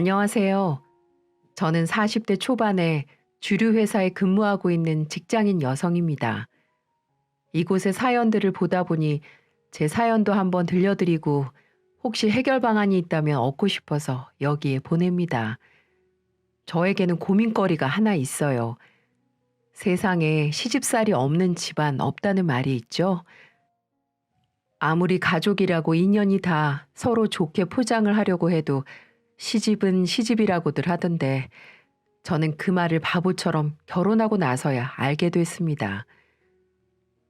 안녕하세요. 저는 40대 초반에 주류 회사에 근무하고 있는 직장인 여성입니다. 이곳의 사연들을 보다 보니 제 사연도 한번 들려드리고 혹시 해결 방안이 있다면 얻고 싶어서 여기에 보냅니다. 저에게는 고민거리가 하나 있어요. 세상에 시집살이 없는 집안 없다는 말이 있죠. 아무리 가족이라고 인연이 다 서로 좋게 포장을 하려고 해도 시집은 시집이라고들 하던데 저는 그 말을 바보처럼 결혼하고 나서야 알게 됐습니다.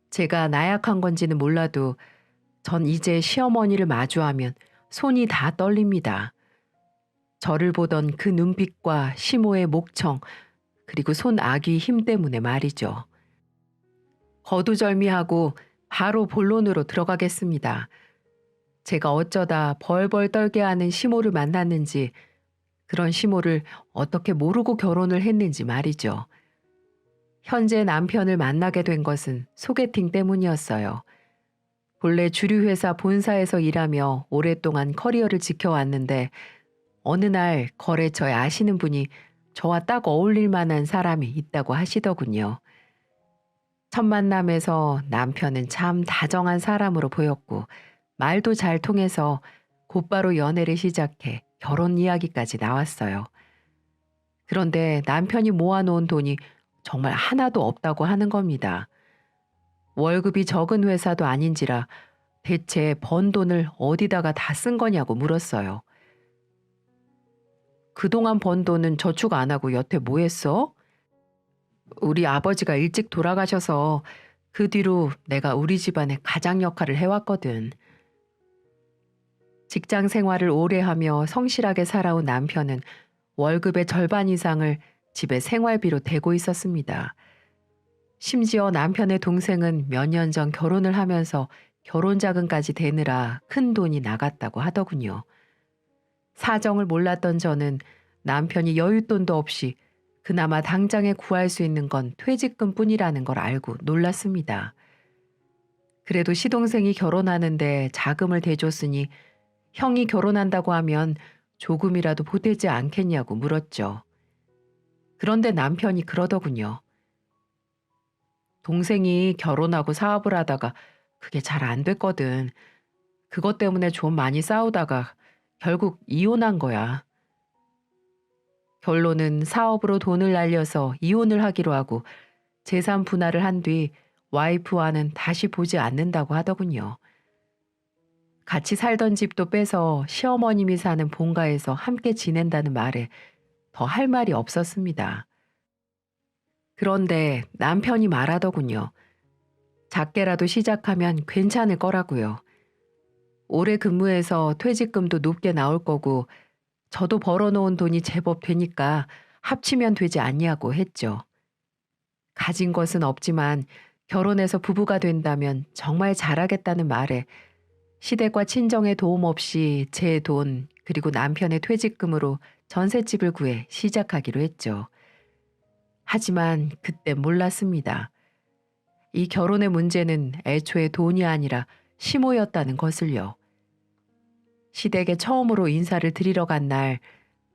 제가 나약한 건지는 몰라도 전 이제 시어머니를 마주하면 손이 다 떨립니다. 저를 보던 그 눈빛과 시모의 목청, 그리고 손아귀 힘 때문에 말이죠. 거두절미하고 바로 본론으로 들어가겠습니다. 제가 어쩌다 벌벌 떨게 하는 시모를 만났는지, 그런 시모를 어떻게 모르고 결혼을 했는지 말이죠. 현재 남편을 만나게 된 것은 소개팅 때문이었어요. 본래 주류회사 본사에서 일하며 오랫동안 커리어를 지켜왔는데 어느 날 거래처에 아시는 분이 저와 딱 어울릴 만한 사람이 있다고 하시더군요. 첫 만남에서 남편은 참 다정한 사람으로 보였고 말도 잘 통해서 곧바로 연애를 시작해 결혼 이야기까지 나왔어요. 그런데 남편이 모아놓은 돈이 정말 하나도 없다고 하는 겁니다. 월급이 적은 회사도 아닌지라 대체 번 돈을 어디다가 다 쓴 거냐고 물었어요. 그동안 번 돈은 저축 안 하고 여태 뭐 했어? 우리 아버지가 일찍 돌아가셔서 그 뒤로 내가 우리 집안의 가장 역할을 해왔거든. 직장 생활을 오래 하며 성실하게 살아온 남편은 월급의 절반 이상을 집에 생활비로 대고 있었습니다. 심지어 남편의 동생은 몇 년 전 결혼을 하면서 결혼 자금까지 대느라 큰 돈이 나갔다고 하더군요. 사정을 몰랐던 저는 남편이 여윳돈도 없이 그나마 당장에 구할 수 있는 건 퇴직금뿐이라는 걸 알고 놀랐습니다. 그래도 시동생이 결혼하는데 자금을 대줬으니 형이 결혼한다고 하면 조금이라도 보태지 않겠냐고 물었죠. 그런데 남편이 그러더군요. 동생이 결혼하고 사업을 하다가 그게 잘 안 됐거든. 그것 때문에 좀 많이 싸우다가 결국 이혼한 거야. 결론은 사업으로 돈을 날려서 이혼을 하기로 하고 재산 분할을 한 뒤 와이프와는 다시 보지 않는다고 하더군요. 같이 살던 집도 빼서 시어머님이 사는 본가에서 함께 지낸다는 말에 더 할 말이 없었습니다. 그런데 남편이 말하더군요. 작게라도 시작하면 괜찮을 거라고요. 오래 근무해서 퇴직금도 높게 나올 거고 저도 벌어놓은 돈이 제법 되니까 합치면 되지 않냐고 했죠. 가진 것은 없지만 결혼해서 부부가 된다면 정말 잘하겠다는 말에 시댁과 친정의 도움 없이 제 돈 그리고 남편의 퇴직금으로 전셋집을 구해 시작하기로 했죠. 하지만 그때 몰랐습니다. 이 결혼의 문제는 애초에 돈이 아니라 시모였다는 것을요. 시댁에 처음으로 인사를 드리러 간 날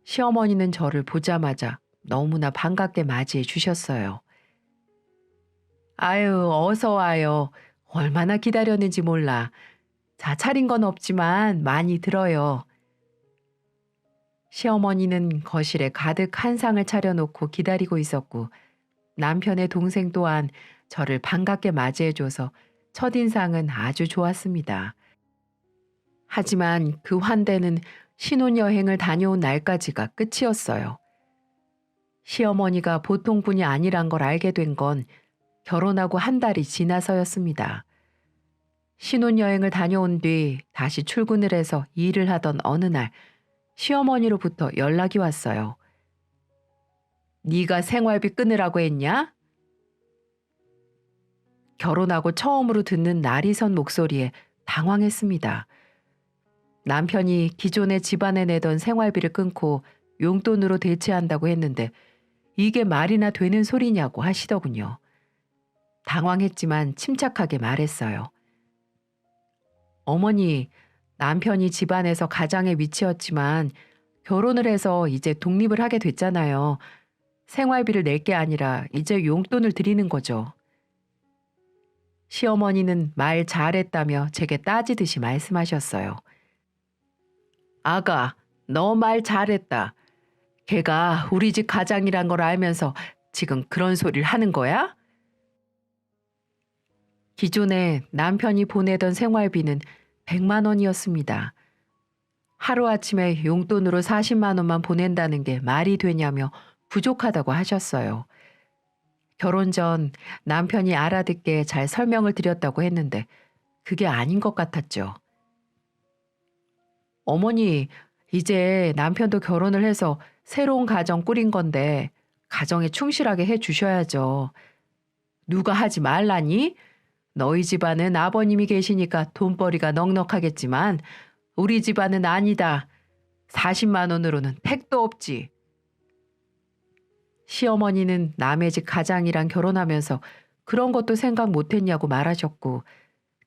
시어머니는 저를 보자마자 너무나 반갑게 맞이해 주셨어요. 아유, 어서 와요. 얼마나 기다렸는지 몰라. 자, 차린 건 없지만 많이 들어요. 시어머니는 거실에 가득 한 상을 차려놓고 기다리고 있었고 남편의 동생 또한 저를 반갑게 맞이해줘서 첫인상은 아주 좋았습니다. 하지만 그 환대는 신혼여행을 다녀온 날까지가 끝이었어요. 시어머니가 보통 분이 아니란 걸 알게 된 건 결혼하고 한 달이 지나서였습니다. 신혼여행을 다녀온 뒤 다시 출근을 해서 일을 하던 어느 날 시어머니로부터 연락이 왔어요. 네가 생활비 끊으라고 했냐? 결혼하고 처음으로 듣는 나리선 목소리에 당황했습니다. 남편이 기존에 집안에 내던 생활비를 끊고 용돈으로 대체한다고 했는데 이게 말이나 되는 소리냐고 하시더군요. 당황했지만 침착하게 말했어요. 어머니, 남편이 집안에서 가장의 위치였지만 결혼을 해서 이제 독립을 하게 됐잖아요. 생활비를 낼 게 아니라 이제 용돈을 드리는 거죠. 시어머니는 말 잘했다며 제게 따지듯이 말씀하셨어요. 아가, 너 말 잘했다. 걔가 우리 집 가장이란 걸 알면서 지금 그런 소리를 하는 거야? 기존에 남편이 보내던 생활비는 100만 원이었습니다. 하루아침에 용돈으로 40만 원만 보낸다는 게 말이 되냐며 부족하다고 하셨어요. 결혼 전 남편이 알아듣게 잘 설명을 드렸다고 했는데 그게 아닌 것 같았죠. 어머니, 이제 남편도 결혼을 해서 새로운 가정 꾸린 건데 가정에 충실하게 해 주셔야죠. 누가 하지 말라니? 너희 집안은 아버님이 계시니까 돈벌이가 넉넉하겠지만 우리 집안은 아니다. 40만 원으로는 택도 없지. 시어머니는 남의 집 가장이랑 결혼하면서 그런 것도 생각 못했냐고 말하셨고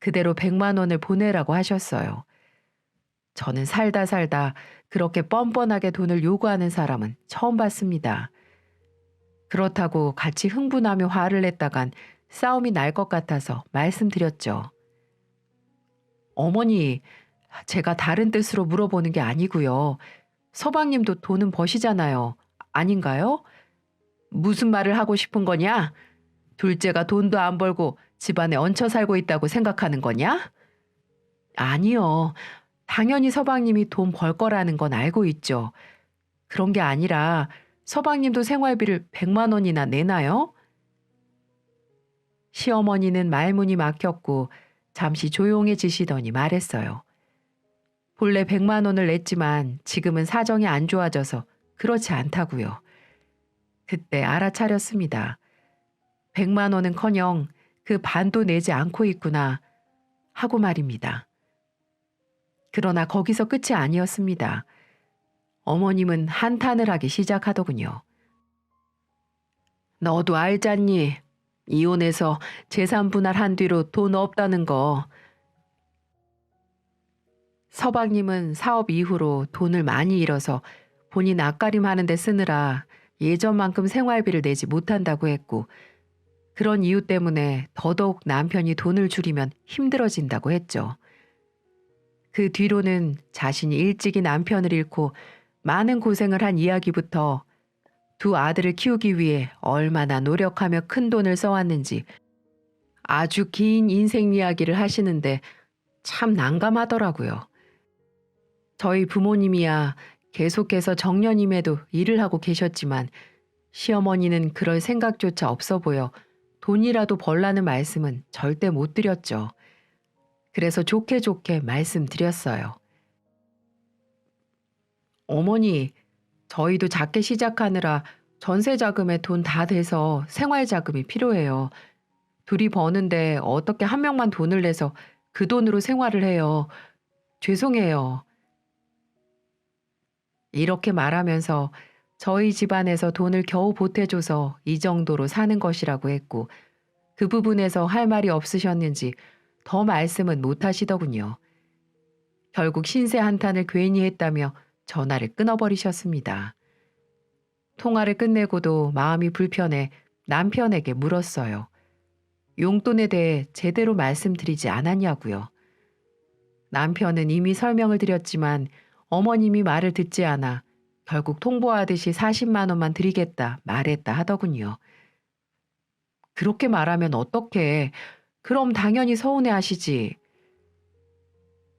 그대로 100만 원을 보내라고 하셨어요. 저는 살다 살다 그렇게 뻔뻔하게 돈을 요구하는 사람은 처음 봤습니다. 그렇다고 같이 흥분하며 화를 냈다간 싸움이 날 것 같아서 말씀드렸죠. 어머니, 제가 다른 뜻으로 물어보는 게 아니고요. 서방님도 돈은 버시잖아요. 아닌가요? 무슨 말을 하고 싶은 거냐? 둘째가 돈도 안 벌고 집안에 얹혀 살고 있다고 생각하는 거냐? 아니요. 당연히 서방님이 돈 벌 거라는 건 알고 있죠. 그런 게 아니라 서방님도 생활비를 100만 원이나 내나요? 시어머니는 말문이 막혔고 잠시 조용해지시더니 말했어요. 본래 100만 원을 냈지만 지금은 사정이 안 좋아져서 그렇지 않다고요. 그때 알아차렸습니다. 100만 원은커녕 그 반도 내지 않고 있구나 하고 말입니다. 그러나 거기서 끝이 아니었습니다. 어머님은 한탄을 하기 시작하더군요. 너도 알잖니? 이혼해서 재산 분할한 뒤로 돈 없다는 거. 서방님은 사업 이후로 돈을 많이 잃어서 본인 앞가림 하는 데 쓰느라 예전만큼 생활비를 내지 못한다고 했고 그런 이유 때문에 더더욱 남편이 돈을 줄이면 힘들어진다고 했죠. 그 뒤로는 자신이 일찍이 남편을 잃고 많은 고생을 한 이야기부터 두 아들을 키우기 위해 얼마나 노력하며 큰 돈을 써왔는지 아주 긴 인생 이야기를 하시는데 참 난감하더라고요. 저희 부모님이야 계속해서 정년임에도 일을 하고 계셨지만 시어머니는 그럴 생각조차 없어 보여 돈이라도 벌라는 말씀은 절대 못 드렸죠. 그래서 좋게 좋게 말씀드렸어요. 어머니, 저희도 작게 시작하느라 전세 자금에 돈 다 돼서 생활 자금이 필요해요. 둘이 버는데 어떻게 한 명만 돈을 내서 그 돈으로 생활을 해요. 죄송해요. 이렇게 말하면서 저희 집안에서 돈을 겨우 보태줘서 이 정도로 사는 것이라고 했고 그 부분에서 할 말이 없으셨는지 더 말씀은 못 하시더군요. 결국 신세 한탄을 괜히 했다며 전화를 끊어버리셨습니다. 통화를 끝내고도 마음이 불편해 남편에게 물었어요. 용돈에 대해 제대로 말씀드리지 않았냐고요. 남편은 이미 설명을 드렸지만 어머님이 말을 듣지 않아 결국 통보하듯이 40만 원만 드리겠다 말했다 하더군요. 그렇게 말하면 어떡해. 그럼 당연히 서운해하시지.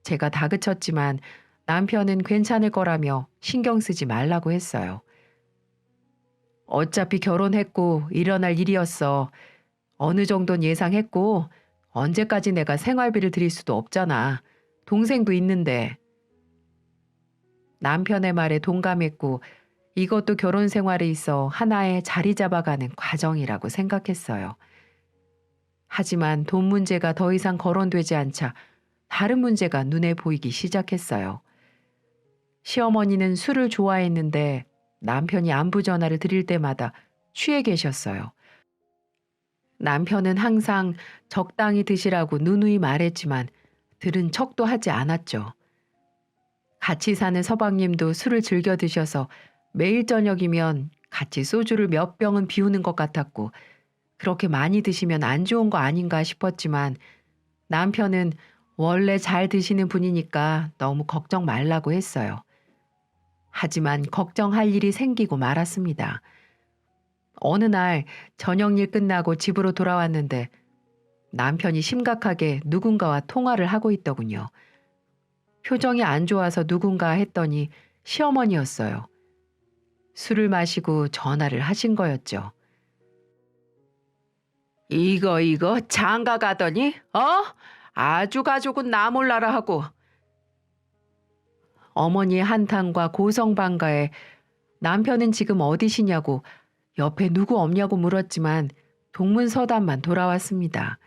제가 다그쳤지만 남편은 괜찮을 거라며 신경 쓰지 말라고 했어요. 어차피 결혼했고 일어날 일이었어. 어느 정도는 예상했고 언제까지 내가 생활비를 드릴 수도 없잖아. 동생도 있는데. 남편의 말에 동감했고 이것도 결혼 생활에 있어 하나의 자리 잡아가는 과정이라고 생각했어요. 하지만 돈 문제가 더 이상 거론되지 않자 다른 문제가 눈에 보이기 시작했어요. 시어머니는 술을 좋아했는데 남편이 안부 전화를 드릴 때마다 취해 계셨어요. 남편은 항상 적당히 드시라고 누누이 말했지만 들은 척도 하지 않았죠. 같이 사는 서방님도 술을 즐겨 드셔서 매일 저녁이면 같이 소주를 몇 병은 비우는 것 같았고 그렇게 많이 드시면 안 좋은 거 아닌가 싶었지만 남편은 원래 잘 드시는 분이니까 너무 걱정 말라고 했어요. 하지만 걱정할 일이 생기고 말았습니다. 어느 날 저녁 일 끝나고 집으로 돌아왔는데 남편이 심각하게 누군가와 통화를 하고 있더군요. 표정이 안 좋아서 누군가 했더니 시어머니였어요. 술을 마시고 전화를 하신 거였죠. 이거 장가 가더니 아주 가족은 나 몰라라 하고 어머니의 한탄과 고성방가에 남편은 지금 어디시냐고 옆에 누구 없냐고 물었지만 동문서답만 돌아왔습니다.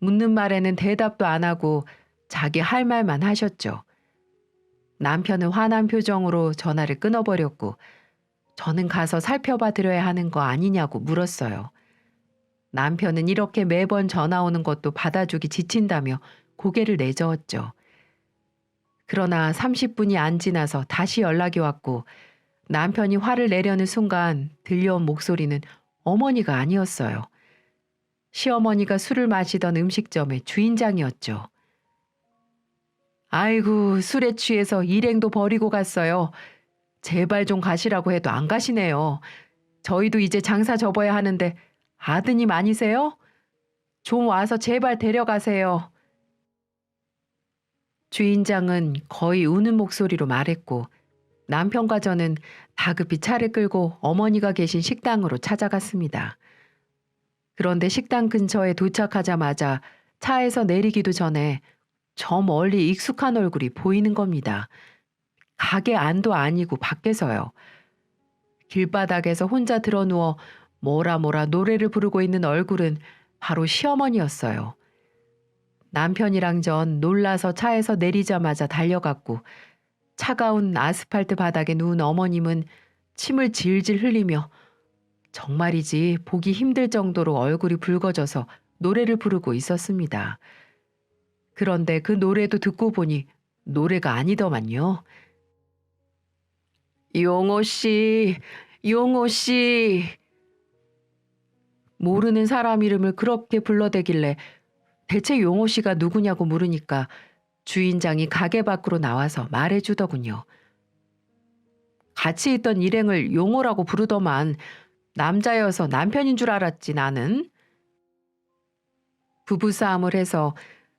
묻는 말에는 대답도 안 하고 자기 할 말만 하셨죠. 남편은 화난 표정으로 전화를 끊어버렸고 저는 가서 살펴봐 드려야 하는 거 아니냐고 물었어요. 남편은 이렇게 매번 전화 오는 것도 받아주기 지친다며 고개를 내저었죠. 그러나 30분이 안 지나서 다시 연락이 왔고 남편이 화를 내려는 순간 들려온 목소리는 어머니가 아니었어요. 시어머니가 술을 마시던 음식점의 주인장이었죠. 아이고, 술에 취해서 일행도 버리고 갔어요. 제발 좀 가시라고 해도 안 가시네요. 저희도 이제 장사 접어야 하는데 아드님 아니세요? 좀 와서 제발 데려가세요. 주인장은 거의 우는 목소리로 말했고 남편과 저는 다급히 차를 끌고 어머니가 계신 식당으로 찾아갔습니다. 그런데 식당 근처에 도착하자마자 차에서 내리기도 전에 저 멀리 익숙한 얼굴이 보이는 겁니다. 가게 안도 아니고 밖에서요. 길바닥에서 혼자 드러누워 뭐라 노래를 부르고 있는 얼굴은 바로 시어머니였어요. 남편이랑 전 놀라서 차에서 내리자마자 달려갔고 차가운 아스팔트 바닥에 누운 어머님은 침을 질질 흘리며 정말이지 보기 힘들 정도로 얼굴이 붉어져서 노래를 부르고 있었습니다. 그런데 그 노래도 듣고 보니 노래가 아니더만요. 용호 씨, 용호 씨. 모르는 사람 이름을 그렇게 불러대길래 대체 용호 씨가 누구냐고 물으니까 주인장이 가게 밖으로 나와서 말해주더군요. 같이 있던 일행을 용호라고 부르더만 남자여서 남편인 줄 알았지 나는. 부부싸움을 해서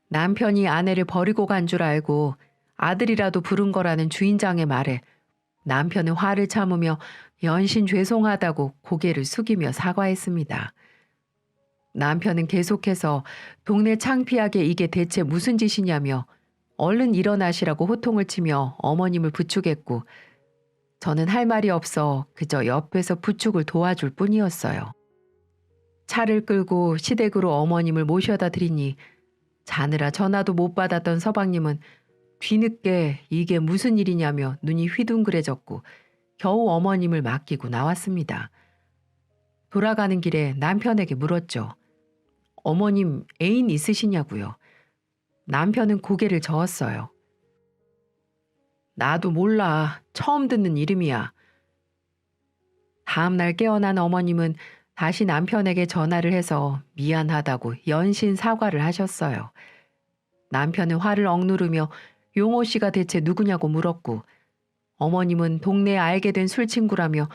남편이 아내를 버리고 간 줄 알고 아들이라도 부른 거라는 주인장의 말에 남편은 화를 참으며 연신 죄송하다고 고개를 숙이며 사과했습니다. 남편은 계속해서 동네 창피하게 이게 대체 무슨 짓이냐며 얼른 일어나시라고 호통을 치며 어머님을 부축했고 저는 할 말이 없어 그저 옆에서 부축을 도와줄 뿐이었어요. 차를 끌고 시댁으로 어머님을 모셔다 드리니 자느라 전화도 못 받았던 서방님은 뒤늦게 이게 무슨 일이냐며 눈이 휘둥그레졌고 겨우 어머님을 맡기고 나왔습니다. 돌아가는 길에 남편에게 물었죠. 어머님 애인 있으시냐고요. 남편은 고개를 저었어요. 나도 몰라. 처음 듣는 이름이야. 다음날 깨어난 어머님은 다시 남편에게 전화를 해서 미안하다고 연신 사과를 하셨어요. 남편은 화를 억누르며 용호 씨가 대체 누구냐고 물었고 어머님은 동네에 알게 된 술친구라며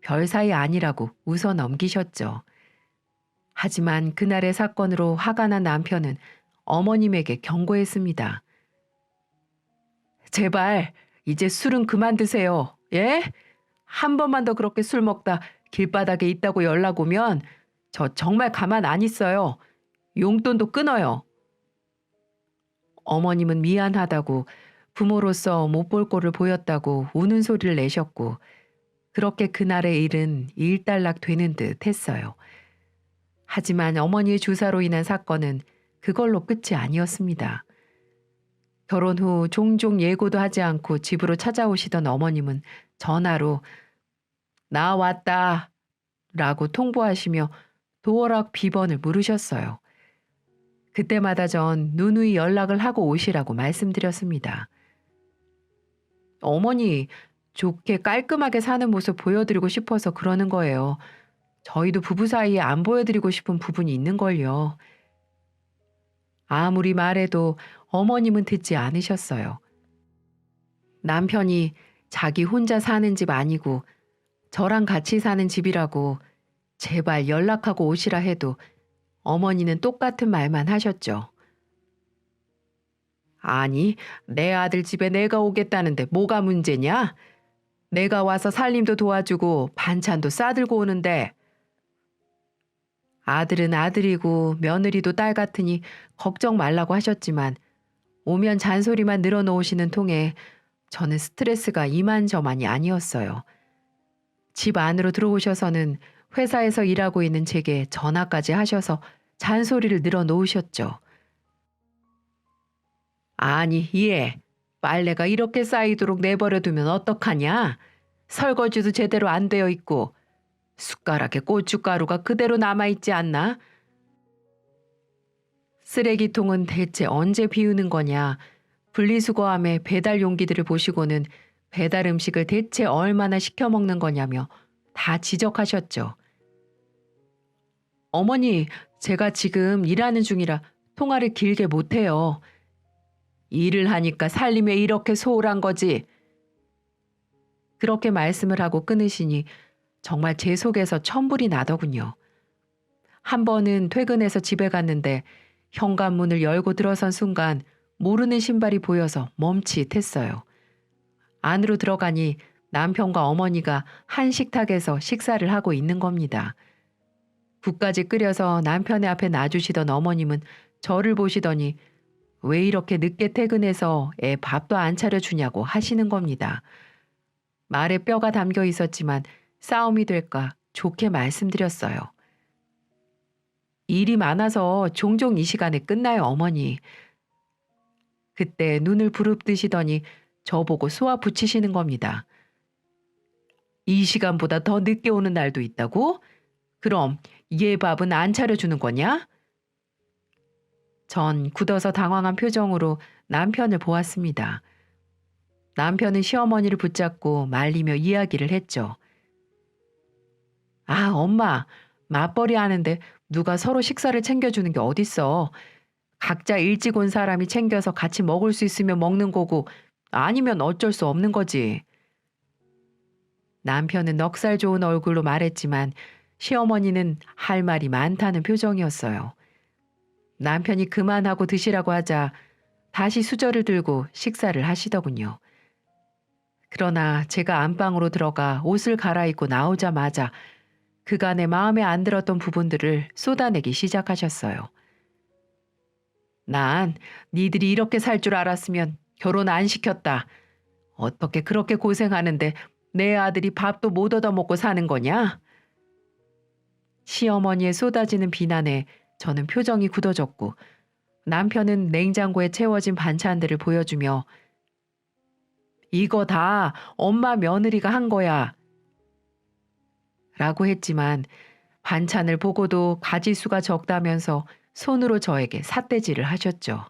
별 사이 아니라고 웃어 넘기셨죠. 하지만 그날의 사건으로 화가 난 남편은 어머님에게 경고했습니다. 제발 이제 술은 그만 드세요. 예? 한 번만 더 그렇게 술 먹다 길바닥에 있다고 연락 오면 저 정말 가만 안 있어요. 용돈도 끊어요. 어머님은 미안하다고 부모로서 못 볼 꼴을 보였다고 우는 소리를 내셨고 그렇게 그날의 일은 일단락 되는 듯 했어요. 하지만 어머니의 주사로 인한 사건은 그걸로 끝이 아니었습니다. 결혼 후 종종 예고도 하지 않고 집으로 찾아오시던 어머님은 전화로 나 왔다 라고 통보하시며 도어락 비번을 물으셨어요. 그때마다 전 누누이 연락을 하고 오시라고 말씀드렸습니다. 어머니, 좋게 깔끔하게 사는 모습 보여드리고 싶어서 그러는 거예요. 저희도 부부 사이에 안 보여드리고 싶은 부분이 있는걸요. 아무리 말해도 어머님은 듣지 않으셨어요. 남편이 자기 혼자 사는 집 아니고 저랑 같이 사는 집이라고 제발 연락하고 오시라 해도 어머니는 똑같은 말만 하셨죠. 아니, 내 아들 집에 내가 오겠다는데 뭐가 문제냐? 내가 와서 살림도 도와주고 반찬도 싸들고 오는데. 아들은 아들이고 며느리도 딸 같으니 걱정 말라고 하셨지만 오면 잔소리만 늘어놓으시는 통에 저는 스트레스가 이만저만이 아니었어요. 집 안으로 들어오셔서는 회사에서 일하고 있는 제게 전화까지 하셔서 잔소리를 늘어놓으셨죠. 아니, 얘, 빨래가 이렇게 쌓이도록 내버려두면 어떡하냐? 설거지도 제대로 안 되어 있고 숟가락에 고춧가루가 그대로 남아있지 않나? 쓰레기통은 대체 언제 비우는 거냐? 분리수거함에 배달 용기들을 보시고는 배달 음식을 대체 얼마나 시켜 먹는 거냐며 다 지적하셨죠. 어머니, 제가 지금 일하는 중이라 통화를 길게 못해요. 일을 하니까 살림에 이렇게 소홀한 거지. 그렇게 말씀을 하고 끊으시니 정말 제 속에서 천불이 나더군요. 한 번은 퇴근해서 집에 갔는데 현관문을 열고 들어선 순간 모르는 신발이 보여서 멈칫했어요. 안으로 들어가니 남편과 어머니가 한 식탁에서 식사를 하고 있는 겁니다. 국까지 끓여서 남편의 앞에 놔주시던 어머님은 저를 보시더니 왜 이렇게 늦게 퇴근해서 애 밥도 안 차려주냐고 하시는 겁니다. 말에 뼈가 담겨 있었지만 싸움이 될까 좋게 말씀드렸어요. 일이 많아서 종종 이 시간에 끝나요, 어머니. 그때 눈을 부릅뜨시더니 저보고 쏘아 붙이시는 겁니다. 이 시간보다 더 늦게 오는 날도 있다고? 그럼 얘 밥은 안 차려주는 거냐? 전 굳어서 당황한 표정으로 남편을 보았습니다. 남편은 시어머니를 붙잡고 말리며 이야기를 했죠. 아, 엄마, 맞벌이 하는데 누가 서로 식사를 챙겨주는 게 어딨어. 각자 일찍 온 사람이 챙겨서 같이 먹을 수 있으면 먹는 거고 아니면 어쩔 수 없는 거지. 남편은 넉살 좋은 얼굴로 말했지만 시어머니는 할 말이 많다는 표정이었어요. 남편이 그만하고 드시라고 하자 다시 수저를 들고 식사를 하시더군요. 그러나 제가 안방으로 들어가 옷을 갈아입고 나오자마자 그간의 마음에 안 들었던 부분들을 쏟아내기 시작하셨어요. 난 니들이 이렇게 살 줄 알았으면 결혼 안 시켰다. 어떻게 그렇게 고생하는데 내 아들이 밥도 못 얻어먹고 사는 거냐? 시어머니의 쏟아지는 비난에 저는 표정이 굳어졌고 남편은 냉장고에 채워진 반찬들을 보여주며 이거 다 엄마 며느리가 한 거야. 라고 했지만 반찬을 보고도 가지수가 적다면서 손으로 저에게 삿대질을 하셨죠.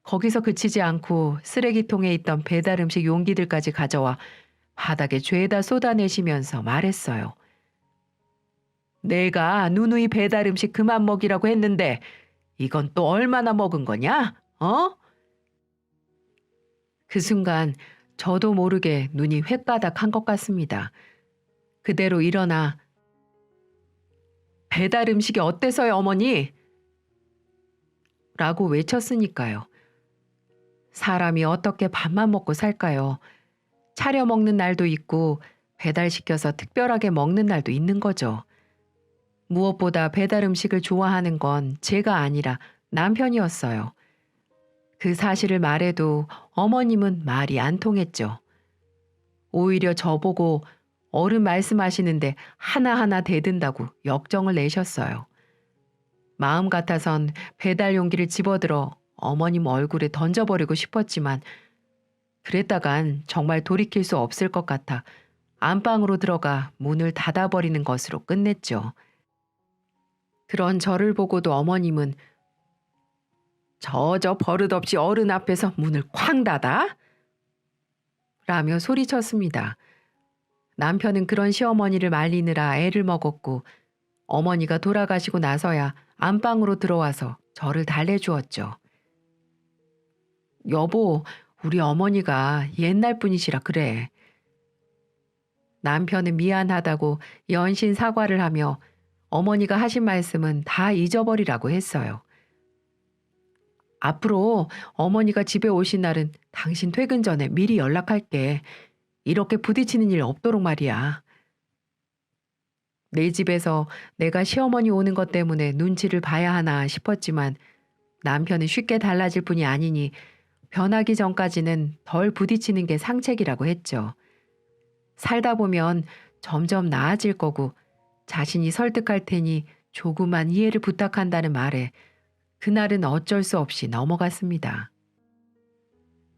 거기서 그치지 않고 쓰레기통에 있던 배달 음식 용기들까지 가져와 바닥에 죄다 쏟아내시면서 말했어요. 내가 누누이 배달 음식 그만 먹이라고 했는데 이건 또 얼마나 먹은 거냐? 어? 그 순간 저도 모르게 눈이 횟가닥한 것 같습니다. 그대로 일어나 배달 음식이 어때서요, 어머니? 라고 외쳤으니까요. 사람이 어떻게 밥만 먹고 살까요? 차려 먹는 날도 있고 배달시켜서 특별하게 먹는 날도 있는 거죠. 무엇보다 배달 음식을 좋아하는 건 제가 아니라 남편이었어요. 그 사실을 말해도 어머님은 말이 안 통했죠. 오히려 저보고 어른 말씀하시는데 하나하나 대든다고 역정을 내셨어요. 마음 같아선 배달 용기를 집어들어 어머님 얼굴에 던져버리고 싶었지만 그랬다간 정말 돌이킬 수 없을 것 같아 안방으로 들어가 문을 닫아버리는 것으로 끝냈죠. 그런 저를 보고도 어머님은 저 버릇없이 어른 앞에서 문을 쾅 닫아? 라며 소리쳤습니다. 남편은 그런 시어머니를 말리느라 애를 먹었고 어머니가 돌아가시고 나서야 안방으로 들어와서 저를 달래주었죠. 여보, 우리 어머니가 옛날 분이시라 그래. 남편은 미안하다고 연신 사과를 하며 어머니가 하신 말씀은 다 잊어버리라고 했어요. 앞으로 어머니가 집에 오신 날은 당신 퇴근 전에 미리 연락할게. 이렇게 부딪히는 일 없도록 말이야. 내 집에서 내가 시어머니 오는 것 때문에 눈치를 봐야 하나 싶었지만 남편은 쉽게 달라질 뿐이 아니니 변하기 전까지는 덜 부딪히는 게 상책이라고 했죠. 살다 보면 점점 나아질 거고 자신이 설득할 테니 조그만 이해를 부탁한다는 말에 그날은 어쩔 수 없이 넘어갔습니다.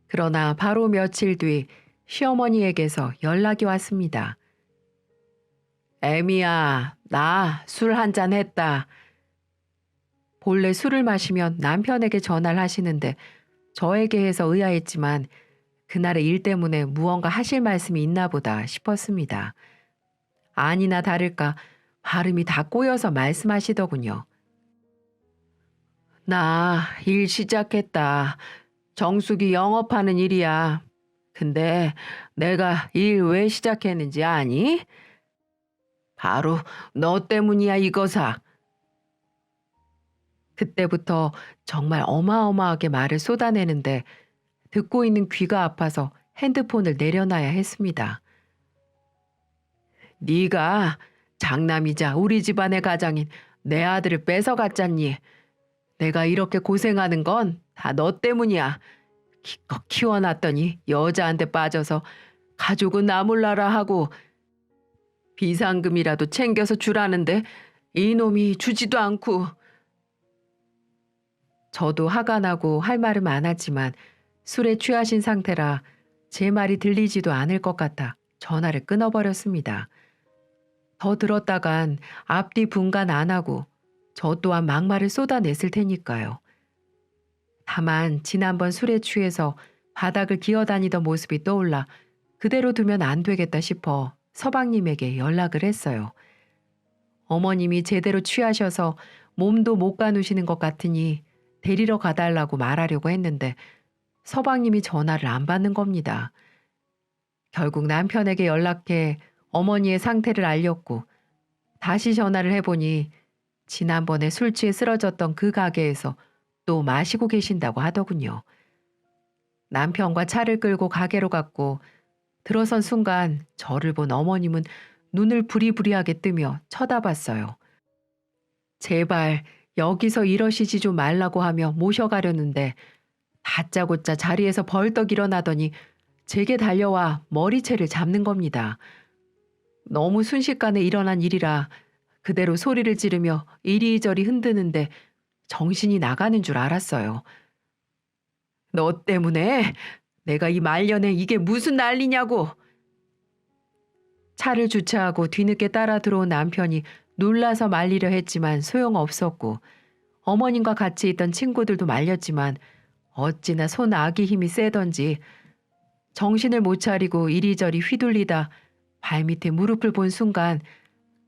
그러나 바로 며칠 뒤 시어머니에게서 연락이 왔습니다. 애미야, 나 술 한잔 했다. 본래 술을 마시면 남편에게 전화를 하시는데 저에게 해서 의아했지만 그날의 일 때문에 무언가 하실 말씀이 있나 보다 싶었습니다. 아니나 다를까 발음이 다 꼬여서 말씀하시더군요. 나 일 시작했다. 정숙이 영업하는 일이야. 근데 내가 일 왜 시작했는지 아니? 바로 너 때문이야 이거사. 그때부터 정말 어마어마하게 말을 쏟아내는데 듣고 있는 귀가 아파서 핸드폰을 내려놔야 했습니다. 네가 장남이자 우리 집안의 가장인 내 아들을 뺏어갔잖니. 내가 이렇게 고생하는 건 다 너 때문이야. 기껏 키워놨더니 여자한테 빠져서 가족은 나 몰라라 하고 비상금이라도 챙겨서 주라는데 이놈이 주지도 않고. 저도 화가 나고 할 말은 많았지만 술에 취하신 상태라 제 말이 들리지도 않을 것 같아 전화를 끊어버렸습니다. 더 들었다간 앞뒤 분간 안 하고 저 또한 막말을 쏟아냈을 테니까요. 다만 지난번 술에 취해서 바닥을 기어다니던 모습이 떠올라 그대로 두면 안 되겠다 싶어 서방님에게 연락을 했어요. 어머님이 제대로 취하셔서 몸도 못 가누시는 것 같으니 데리러 가달라고 말하려고 했는데 서방님이 전화를 안 받는 겁니다. 결국 남편에게 연락해 어머니의 상태를 알렸고 다시 전화를 해보니 지난번에 술 취해 쓰러졌던 그 가게에서 또 마시고 계신다고 하더군요. 남편과 차를 끌고 가게로 갔고 들어선 순간 저를 본 어머님은 눈을 부리부리하게 뜨며 쳐다봤어요. 제발 여기서 이러시지 좀 말라고 하며 모셔가려는데 다짜고짜 자리에서 벌떡 일어나더니 제게 달려와 머리채를 잡는 겁니다. 너무 순식간에 일어난 일이라 그대로 소리를 지르며 이리저리 흔드는데 정신이 나가는 줄 알았어요. 너 때문에 내가 이 말년에 이게 무슨 난리냐고. 차를 주차하고 뒤늦게 따라 들어온 남편이 놀라서 말리려 했지만 소용없었고 어머님과 같이 있던 친구들도 말렸지만 어찌나 손 아기 힘이 세던지 정신을 못 차리고 이리저리 휘둘리다 발밑에 무릎을 본 순간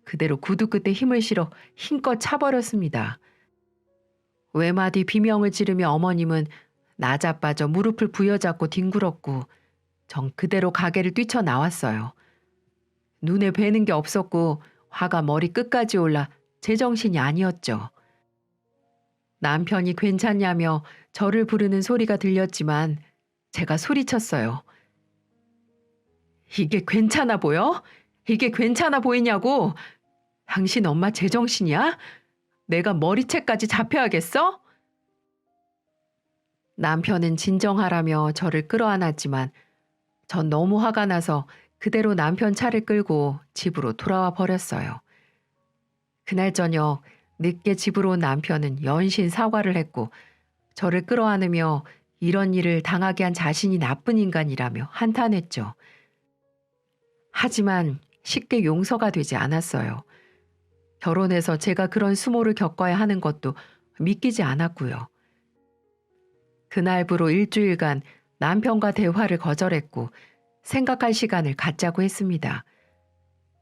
그대로 구두 끝에 힘을 실어 힘껏 차버렸습니다. 외마디 비명을 지르며 어머님은 나자빠져 무릎을 부여잡고 뒹굴었고 전 그대로 가게를 뛰쳐나왔어요. 눈에 뵈는 게 없었고 화가 머리 끝까지 올라 제정신이 아니었죠. 남편이 괜찮냐며 저를 부르는 소리가 들렸지만 제가 소리쳤어요. 이게 괜찮아 보여? 이게 괜찮아 보이냐고? 당신 엄마 제정신이야? 내가 머리채까지 잡혀야겠어? 남편은 진정하라며 저를 끌어안았지만 전 너무 화가 나서 그대로 남편 차를 끌고 집으로 돌아와 버렸어요. 그날 저녁 늦게 집으로 온 남편은 연신 사과를 했고 저를 끌어안으며 이런 일을 당하게 한 자신이 나쁜 인간이라며 한탄했죠. 하지만 쉽게 용서가 되지 않았어요. 결혼해서 제가 그런 수모를 겪어야 하는 것도 믿기지 않았고요. 그날부로 일주일간 남편과 대화를 거절했고 생각할 시간을 갖자고 했습니다.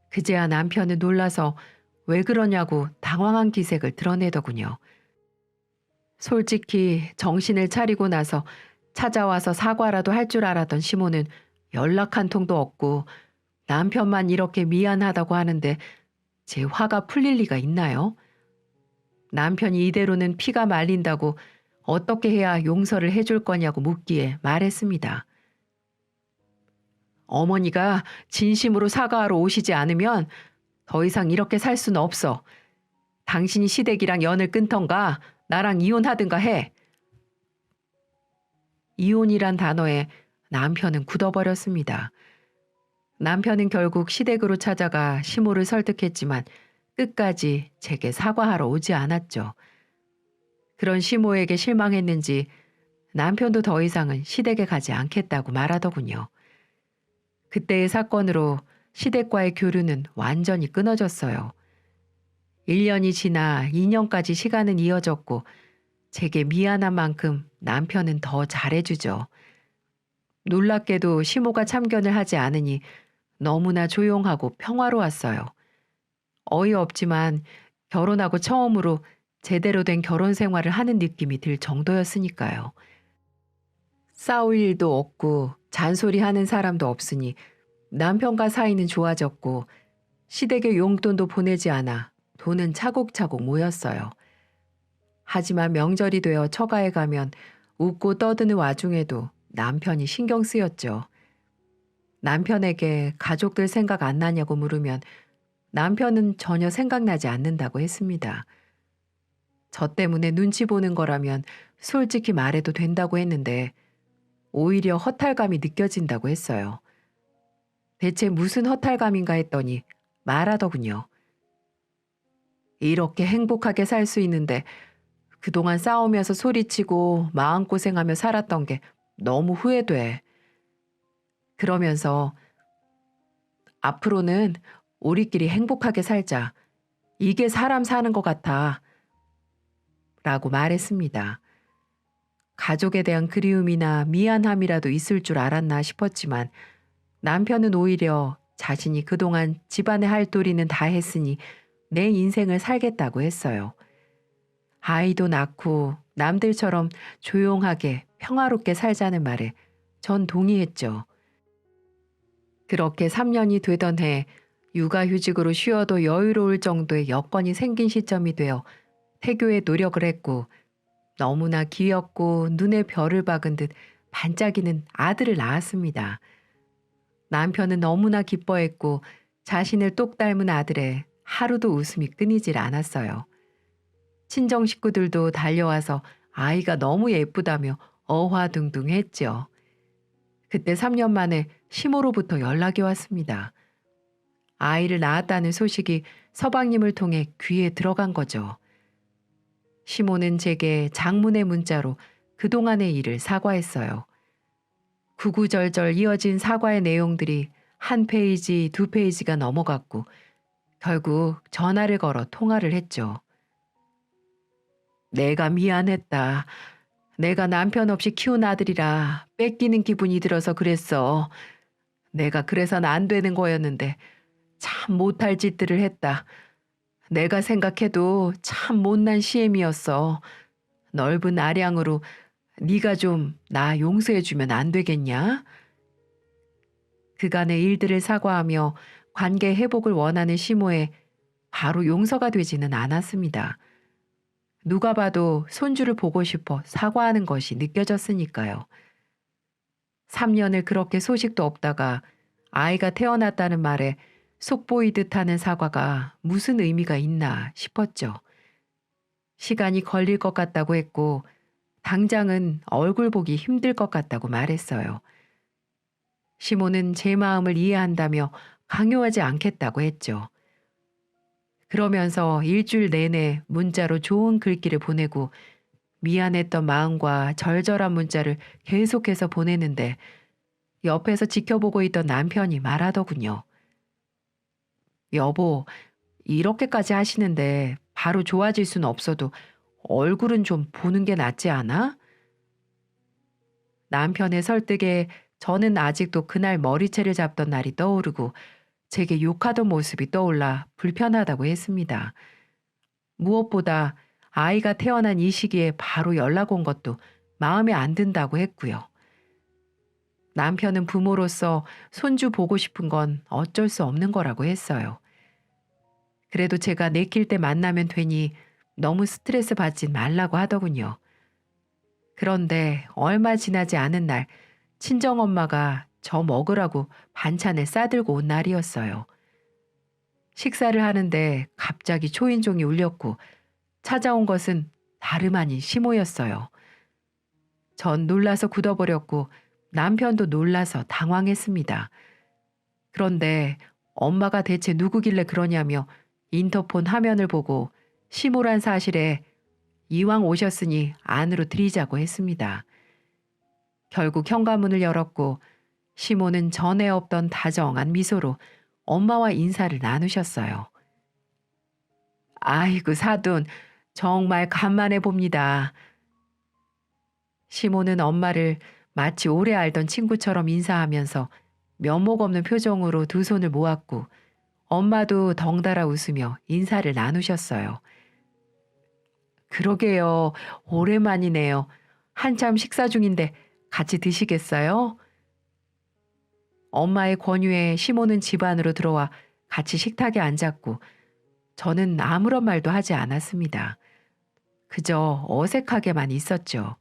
그제야 남편은 놀라서 왜 그러냐고 당황한 기색을 드러내더군요. 솔직히 정신을 차리고 나서 찾아와서 사과라도 할 줄 알았던 시모는 연락 한 통도 없고 남편만 이렇게 미안하다고 하는데 제 화가 풀릴 리가 있나요? 남편이 이대로는 피가 말린다고 어떻게 해야 용서를 해줄 거냐고 묻기에 말했습니다. 어머니가 진심으로 사과하러 오시지 않으면 더 이상 이렇게 살 수는 없어. 당신이 시댁이랑 연을 끊던가 나랑 이혼하든가 해. 이혼이란 단어에 남편은 굳어버렸습니다. 남편은 결국 시댁으로 찾아가 시모를 설득했지만 끝까지 제게 사과하러 오지 않았죠. 그런 시모에게 실망했는지 남편도 더 이상은 시댁에 가지 않겠다고 말하더군요. 그때의 사건으로 시댁과의 교류는 완전히 끊어졌어요. 1년이 지나 2년까지 시간은 이어졌고 제게 미안한 만큼 남편은 더 잘해주죠. 놀랍게도 시모가 참견을 하지 않으니 너무나 조용하고 평화로웠어요. 어이없지만 결혼하고 처음으로 제대로 된 결혼 생활을 하는 느낌이 들 정도였으니까요. 싸울 일도 없고 잔소리하는 사람도 없으니 남편과 사이는 좋아졌고 시댁에 용돈도 보내지 않아 돈은 차곡차곡 모였어요. 하지만 명절이 되어 처가에 가면 웃고 떠드는 와중에도 남편이 신경 쓰였죠. 남편에게 가족들 생각 안 나냐고 물으면 남편은 전혀 생각나지 않는다고 했습니다. 저 때문에 눈치 보는 거라면 솔직히 말해도 된다고 했는데 오히려 허탈감이 느껴진다고 했어요. 대체 무슨 허탈감인가 했더니 말하더군요. 이렇게 행복하게 살 수 있는데 그동안 싸우면서 소리치고 마음고생하며 살았던 게 너무 후회돼. 그러면서 앞으로는 우리끼리 행복하게 살자. 이게 사람 사는 것 같아. 라고 말했습니다. 가족에 대한 그리움이나 미안함이라도 있을 줄 알았나 싶었지만 남편은 오히려 자신이 그동안 집안의 할 도리는 다 했으니 내 인생을 살겠다고 했어요. 아이도 낳고 남들처럼 조용하게 평화롭게 살자는 말에 전 동의했죠. 그렇게 3년이 되던 해 육아휴직으로 쉬어도 여유로울 정도의 여건이 생긴 시점이 되어 태교에 노력을 했고 너무나 귀엽고 눈에 별을 박은 듯 반짝이는 아들을 낳았습니다. 남편은 너무나 기뻐했고 자신을 똑 닮은 아들에 하루도 웃음이 끊이질 않았어요. 친정 식구들도 달려와서 아이가 너무 예쁘다며 어화둥둥했죠. 그때 3년 만에 시모로부터 연락이 왔습니다. 아이를 낳았다는 소식이 서방님을 통해 귀에 들어간 거죠. 시모는 제게 장문의 문자로 그동안의 일을 사과했어요. 구구절절 이어진 사과의 내용들이 한 페이지, 두 페이지가 넘어갔고 결국 전화를 걸어 통화를 했죠. 내가 미안했다. 내가 남편 없이 키운 아들이라 뺏기는 기분이 들어서 그랬어. 내가 그래서는 안 되는 거였는데 참 못할 짓들을 했다. 내가 생각해도 참 못난 시엠이었어. 넓은 아량으로 네가 좀 나 용서해주면 안 되겠냐? 그간의 일들을 사과하며 관계 회복을 원하는 시모에 바로 용서가 되지는 않았습니다. 누가 봐도 손주를 보고 싶어 사과하는 것이 느껴졌으니까요. 3년을 그렇게 소식도 없다가 아이가 태어났다는 말에 속보이듯 하는 사과가 무슨 의미가 있나 싶었죠. 시간이 걸릴 것 같다고 했고 당장은 얼굴 보기 힘들 것 같다고 말했어요. 시모는 제 마음을 이해한다며 강요하지 않겠다고 했죠. 그러면서 일주일 내내 문자로 좋은 글귀를 보내고 미안했던 마음과 절절한 문자를 계속해서 보내는데 옆에서 지켜보고 있던 남편이 말하더군요. 여보, 이렇게까지 하시는데 바로 좋아질 수는 없어도 얼굴은 좀 보는 게 낫지 않아? 남편의 설득에 저는 아직도 그날 머리채를 잡던 날이 떠오르고 제게 욕하던 모습이 떠올라 불편하다고 했습니다. 무엇보다 아이가 태어난 이 시기에 바로 연락 온 것도 마음에 안 든다고 했고요. 남편은 부모로서 손주 보고 싶은 건 어쩔 수 없는 거라고 했어요. 그래도 제가 내킬 때 만나면 되니 너무 스트레스 받진 말라고 하더군요. 그런데 얼마 지나지 않은 날 친정엄마가 저 먹으라고 반찬을 싸들고 온 날이었어요. 식사를 하는데 갑자기 초인종이 울렸고 찾아온 것은 다름 아닌 시모였어요. 전 놀라서 굳어버렸고 남편도 놀라서 당황했습니다. 그런데 엄마가 대체 누구길래 그러냐며 인터폰 화면을 보고 시모란 사실에 이왕 오셨으니 안으로 들이자고 했습니다. 결국 현관문을 열었고 시모는 전에 없던 다정한 미소로 엄마와 인사를 나누셨어요. 아이고 사돈, 정말 간만에 봅니다. 시모는 엄마를 마치 오래 알던 친구처럼 인사하면서 면목 없는 표정으로 두 손을 모았고 엄마도 덩달아 웃으며 인사를 나누셨어요. 그러게요. 오랜만이네요. 한참 식사 중인데 같이 드시겠어요? 엄마의 권유에 시모는 집 안으로 들어와 같이 식탁에 앉았고 저는 아무런 말도 하지 않았습니다. 그저 어색하게만 있었죠.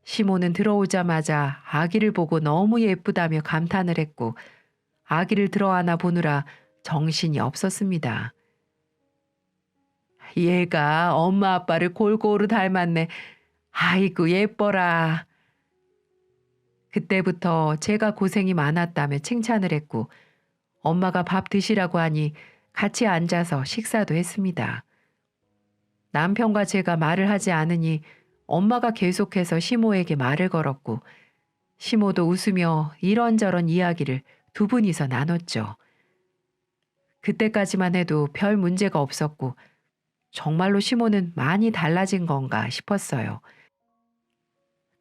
시모는 들어오자마자 아기를 보고 너무 예쁘다며 감탄을 했고 아기를 들어안아 보느라 정신이 없었습니다. 얘가 엄마 아빠를 골고루 닮았네. 아이고 예뻐라. 그때부터 제가 고생이 많았다며 칭찬을 했고 엄마가 밥 드시라고 하니 같이 앉아서 식사도 했습니다. 남편과 제가 말을 하지 않으니 엄마가 계속해서 시모에게 말을 걸었고 시모도 웃으며 이런저런 이야기를 두 분이서 나눴죠. 그때까지만 해도 별 문제가 없었고 정말로 시모는 많이 달라진 건가 싶었어요.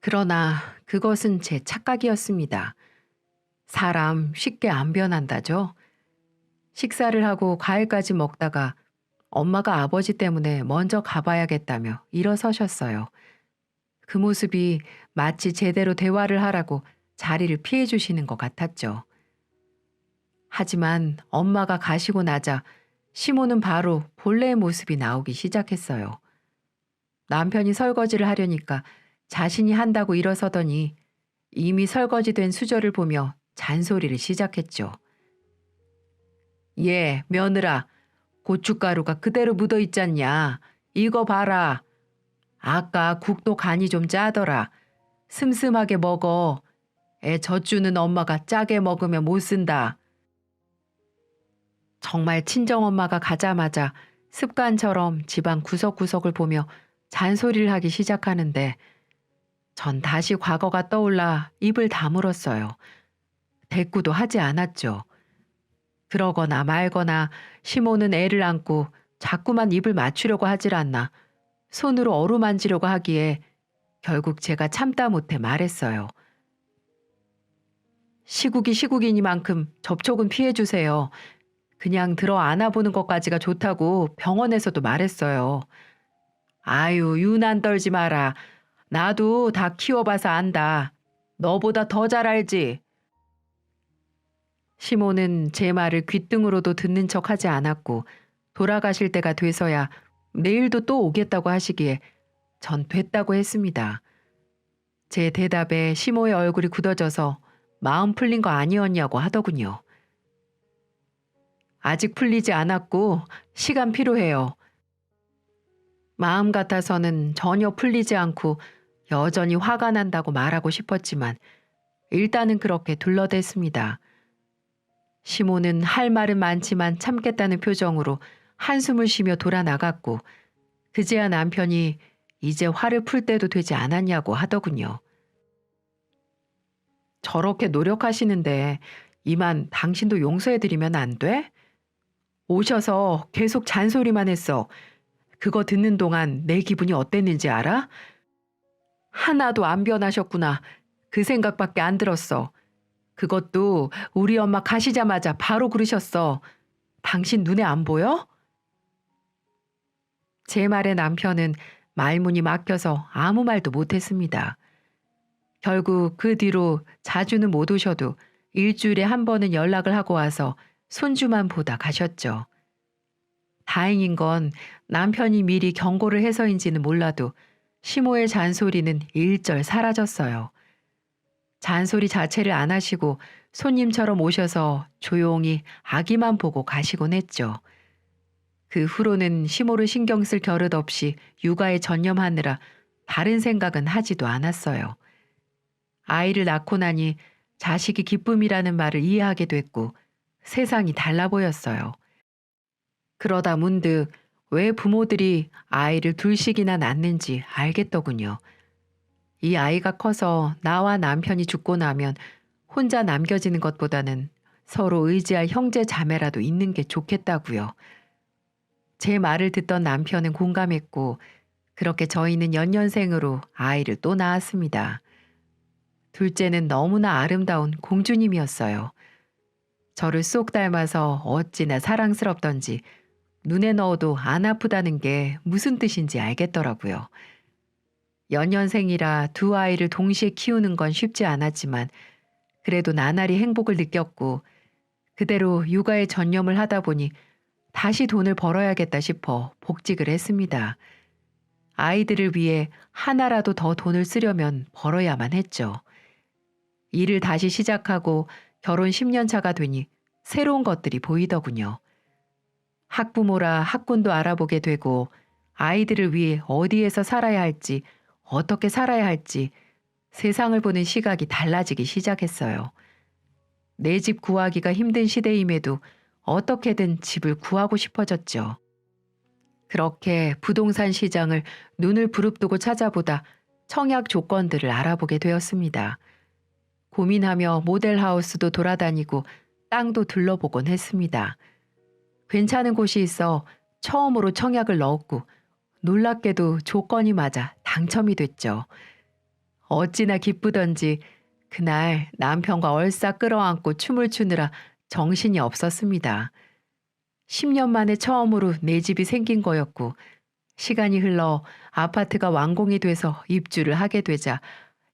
그러나 그것은 제 착각이었습니다. 사람 쉽게 안 변한다죠. 식사를 하고 과일까지 먹다가 엄마가 아버지 때문에 먼저 가봐야겠다며 일어서셨어요. 그 모습이 마치 제대로 대화를 하라고 자리를 피해 주시는 것 같았죠. 하지만 엄마가 가시고 나자 시모는 바로 본래의 모습이 나오기 시작했어요. 남편이 설거지를 하려니까 자신이 한다고 일어서더니 이미 설거지된 수저를 보며 잔소리를 시작했죠. 예, 며느라, 고춧가루가 그대로 묻어 있잖냐. 이거 봐라. 아까 국도 간이 좀 짜더라. 슴슴하게 먹어. 애 젖주는 엄마가 짜게 먹으면 못 쓴다. 정말 친정엄마가 가자마자 습관처럼 집안 구석구석을 보며 잔소리를 하기 시작하는데 전 다시 과거가 떠올라 입을 다물었어요. 대꾸도 하지 않았죠. 그러거나 말거나 시모는 애를 안고 자꾸만 입을 맞추려고 하질 않나 손으로 어루만지려고 하기에 결국 제가 참다 못해 말했어요. 시국이 시국이니만큼 접촉은 피해주세요. 그냥 들어 안아보는 것까지가 좋다고 병원에서도 말했어요. 아유, 유난 떨지 마라. 나도 다 키워봐서 안다. 너보다 더 잘 알지. 시모는 제 말을 귓등으로도 듣는 척하지 않았고 돌아가실 때가 돼서야 내일도 또 오겠다고 하시기에 전 됐다고 했습니다. 제 대답에 시모의 얼굴이 굳어져서 마음 풀린 거 아니었냐고 하더군요. 아직 풀리지 않았고 시간 필요해요. 마음 같아서는 전혀 풀리지 않고 여전히 화가 난다고 말하고 싶었지만 일단은 그렇게 둘러댔습니다. 시모는 할 말은 많지만 참겠다는 표정으로 한숨을 쉬며 돌아나갔고 그제야 남편이 이제 화를 풀 때도 되지 않았냐고 하더군요. 저렇게 노력하시는데 이만 당신도 용서해드리면 안 돼? 오셔서 계속 잔소리만 했어. 그거 듣는 동안 내 기분이 어땠는지 알아? 하나도 안 변하셨구나. 그 생각밖에 안 들었어. 그것도 우리 엄마 가시자마자 바로 그러셨어. 당신 눈에 안 보여? 제 말에 남편은 말문이 막혀서 아무 말도 못했습니다. 결국 그 뒤로 자주는 못 오셔도 일주일에 한 번은 연락을 하고 와서 손주만 보다 가셨죠. 다행인 건 남편이 미리 경고를 해서인지는 몰라도 시모의 잔소리는 일절 사라졌어요. 잔소리 자체를 안 하시고 손님처럼 오셔서 조용히 아기만 보고 가시곤 했죠. 그 후로는 시모를 신경 쓸 겨릇 없이 육아에 전념하느라 다른 생각은 하지도 않았어요. 아이를 낳고 나니 자식이 기쁨이라는 말을 이해하게 됐고 세상이 달라 보였어요. 그러다 문득 왜 부모들이 아이를 둘씩이나 낳는지 알겠더군요. 이 아이가 커서 나와 남편이 죽고 나면 혼자 남겨지는 것보다는 서로 의지할 형제 자매라도 있는 게 좋겠다고요. 제 말을 듣던 남편은 공감했고 그렇게 저희는 연년생으로 아이를 또 낳았습니다. 둘째는 너무나 아름다운 공주님이었어요. 저를 쏙 닮아서 어찌나 사랑스럽던지 눈에 넣어도 안 아프다는 게 무슨 뜻인지 알겠더라고요. 연년생이라 두 아이를 동시에 키우는 건 쉽지 않았지만 그래도 나날이 행복을 느꼈고 그대로 육아에 전념을 하다 보니 다시 돈을 벌어야겠다 싶어 복직을 했습니다. 아이들을 위해 하나라도 더 돈을 쓰려면 벌어야만 했죠. 일을 다시 시작하고 결혼 10년 차가 되니 새로운 것들이 보이더군요. 학부모라 학군도 알아보게 되고 아이들을 위해 어디에서 살아야 할지 어떻게 살아야 할지 세상을 보는 시각이 달라지기 시작했어요. 내 집 구하기가 힘든 시대임에도 어떻게든 집을 구하고 싶어졌죠. 그렇게 부동산 시장을 눈을 부릅뜨고 찾아보다 청약 조건들을 알아보게 되었습니다. 고민하며 모델하우스도 돌아다니고 땅도 둘러보곤 했습니다. 괜찮은 곳이 있어 처음으로 청약을 넣었고 놀랍게도 조건이 맞아 당첨이 됐죠. 어찌나 기쁘던지 그날 남편과 얼싸 끌어안고 춤을 추느라 정신이 없었습니다. 10년 만에 처음으로 내 집이 생긴 거였고 시간이 흘러 아파트가 완공이 돼서 입주를 하게 되자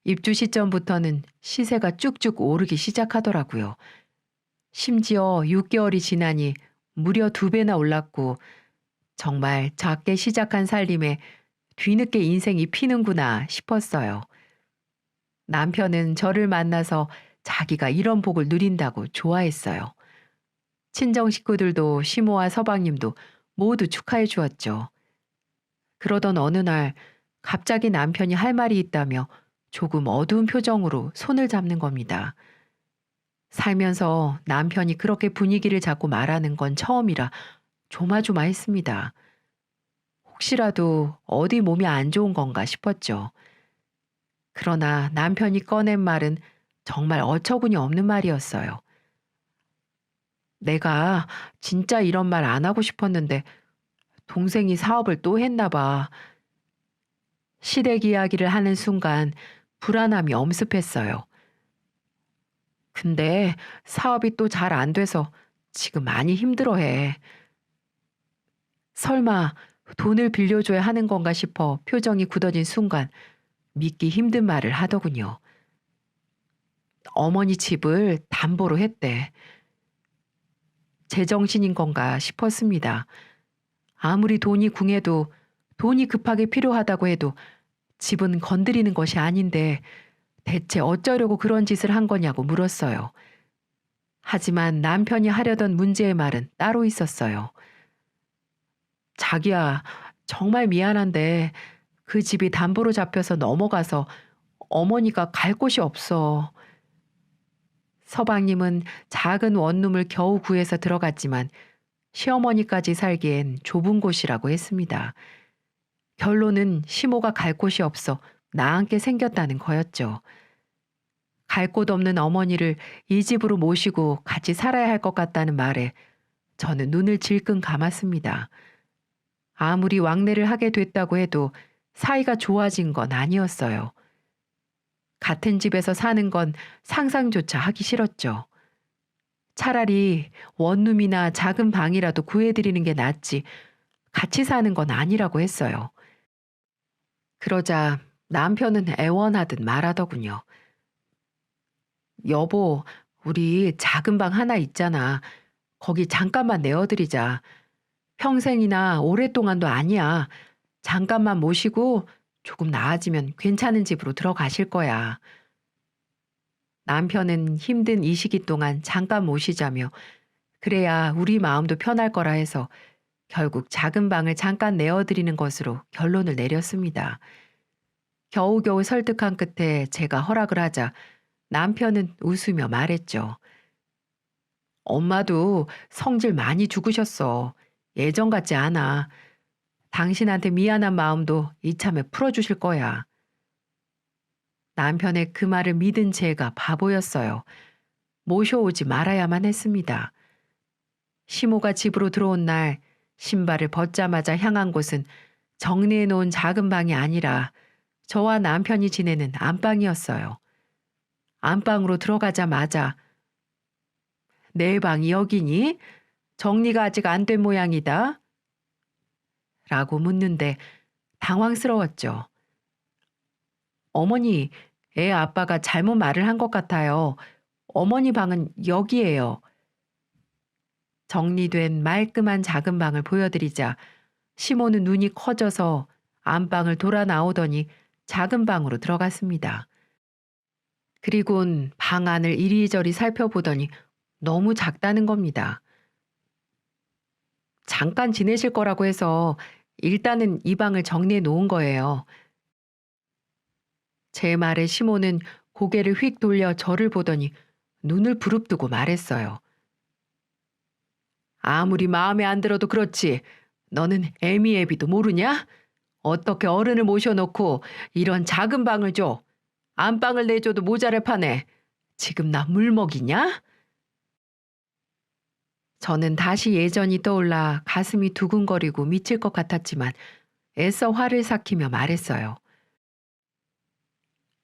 입주 시점부터는 시세가 쭉쭉 오르기 시작하더라고요. 심지어 6개월이 지나니 무려 2배나 올랐고 정말 작게 시작한 살림에 뒤늦게 인생이 피는구나 싶었어요. 남편은 저를 만나서 자기가 이런 복을 누린다고 좋아했어요. 친정 식구들도 시모와 서방님도 모두 축하해 주었죠. 그러던 어느 날 갑자기 남편이 할 말이 있다며 조금 어두운 표정으로 손을 잡는 겁니다. 살면서 남편이 그렇게 분위기를 잡고 말하는 건 처음이라 조마조마했습니다. 혹시라도 어디 몸이 안 좋은 건가 싶었죠. 그러나 남편이 꺼낸 말은 정말 어처구니 없는 말이었어요. 내가 진짜 이런 말 안 하고 싶었는데 동생이 사업을 또 했나 봐. 시댁 이야기를 하는 순간 불안함이 엄습했어요. 근데 사업이 또 잘 안 돼서 지금 많이 힘들어해. 설마 돈을 빌려줘야 하는 건가 싶어 표정이 굳어진 순간 믿기 힘든 말을 하더군요. 어머니 집을 담보로 했대. 제정신인 건가 싶었습니다. 아무리 돈이 궁해도 돈이 급하게 필요하다고 해도 집은 건드리는 것이 아닌데 대체 어쩌려고 그런 짓을 한 거냐고 물었어요. 하지만 남편이 하려던 문제의 말은 따로 있었어요. 자기야, 정말 미안한데 그 집이 담보로 잡혀서 넘어가서 어머니가 갈 곳이 없어. 서방님은 작은 원룸을 겨우 구해서 들어갔지만 시어머니까지 살기엔 좁은 곳이라고 했습니다. 결론은 시모가 갈 곳이 없어 나앉게 생겼다는 거였죠. 갈 곳 없는 어머니를 이 집으로 모시고 같이 살아야 할 것 같다는 말에 저는 눈을 질끈 감았습니다. 아무리 왕래를 하게 됐다고 해도 사이가 좋아진 건 아니었어요. 같은 집에서 사는 건 상상조차 하기 싫었죠. 차라리 원룸이나 작은 방이라도 구해드리는 게 낫지 같이 사는 건 아니라고 했어요. 그러자 남편은 애원하듯 말하더군요. 여보, 우리 작은 방 하나 있잖아. 거기 잠깐만 내어드리자. 평생이나 오랫동안도 아니야. 잠깐만 모시고 조금 나아지면 괜찮은 집으로 들어가실 거야. 남편은 힘든 이 시기 동안 잠깐 모시자며 그래야 우리 마음도 편할 거라 해서 결국 작은 방을 잠깐 내어드리는 것으로 결론을 내렸습니다. 겨우겨우 설득한 끝에 제가 허락을 하자 남편은 웃으며 말했죠. 엄마도 성질 많이 죽으셨어. 예전 같지 않아. 당신한테 미안한 마음도 이참에 풀어주실 거야. 남편의 그 말을 믿은 제가 바보였어요. 모셔오지 말아야만 했습니다. 시모가 집으로 들어온 날 신발을 벗자마자 향한 곳은 정리해 놓은 작은 방이 아니라 저와 남편이 지내는 안방이었어요. 안방으로 들어가자마자 내 방이 여기니? 정리가 아직 안 된 모양이다. 라고 묻는데 당황스러웠죠. 어머니, 애 아빠가 잘못 말을 한 것 같아요. 어머니 방은 여기예요. 정리된 말끔한 작은 방을 보여드리자 시모는 눈이 커져서 안방을 돌아 나오더니 작은 방으로 들어갔습니다. 그리곤 방 안을 이리저리 살펴보더니 너무 작다는 겁니다. 잠깐 지내실 거라고 해서 일단은 이 방을 정리해 놓은 거예요. 제 말에 시모는 고개를 휙 돌려 저를 보더니 눈을 부릅뜨고 말했어요. 아무리 마음에 안 들어도 그렇지. 너는 애미애비도 모르냐? 어떻게 어른을 모셔놓고 이런 작은 방을 줘. 안방을 내줘도 모자랄 판에 지금 나 물 먹이냐? 저는 다시 예전이 떠올라 가슴이 두근거리고 미칠 것 같았지만 애써 화를 삭히며 말했어요.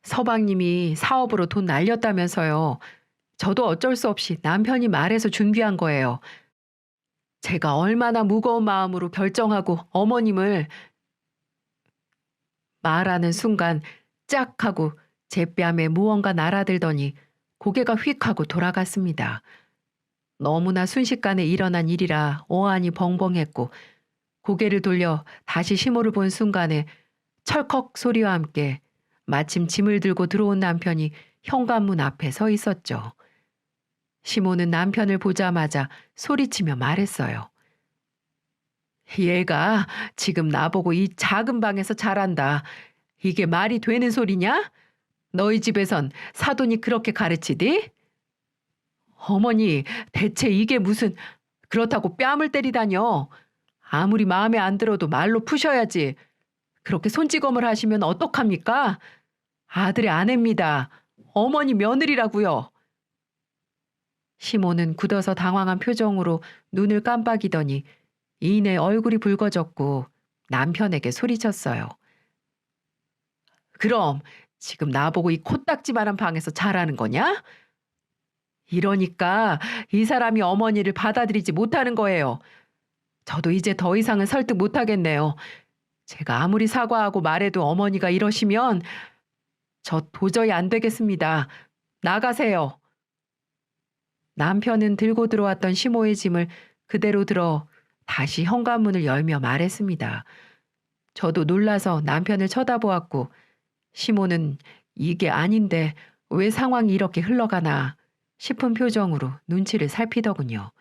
서방님이 사업으로 돈 날렸다면서요. 저도 어쩔 수 없이 남편이 말해서 준비한 거예요. 제가 얼마나 무거운 마음으로 결정하고 어머님을 말하는 순간 짝 하고 제 뺨에 무언가 날아들더니 고개가 휙 하고 돌아갔습니다. 너무나 순식간에 일어난 일이라 어안이 벙벙했고 고개를 돌려 다시 시모를 본 순간에 철컥 소리와 함께 마침 짐을 들고 들어온 남편이 현관문 앞에 서 있었죠. 시모는 남편을 보자마자 소리치며 말했어요. 얘가 지금 나보고 이 작은 방에서 자란다. 이게 말이 되는 소리냐? 너희 집에선 사돈이 그렇게 가르치디? 어머니, 대체 이게 무슨... 그렇다고 뺨을 때리다뇨. 아무리 마음에 안 들어도 말로 푸셔야지. 그렇게 손찌검을 하시면 어떡합니까? 아들의 아내입니다. 어머니 며느리라고요. 시모는 굳어서 당황한 표정으로 눈을 깜빡이더니 이내 얼굴이 붉어졌고 남편에게 소리쳤어요. 그럼 지금 나보고 이 코딱지만한 방에서 자라는 거냐? 이러니까 이 사람이 어머니를 받아들이지 못하는 거예요. 저도 이제 더 이상은 설득 못하겠네요. 제가 아무리 사과하고 말해도 어머니가 이러시면 저 도저히 안 되겠습니다. 나가세요. 남편은 들고 들어왔던 시모의 짐을 그대로 들어 다시 현관문을 열며 말했습니다. 저도 놀라서 남편을 쳐다보았고 시모는 이게 아닌데 왜 상황이 이렇게 흘러가나 싶은 표정으로 눈치를 살피더군요.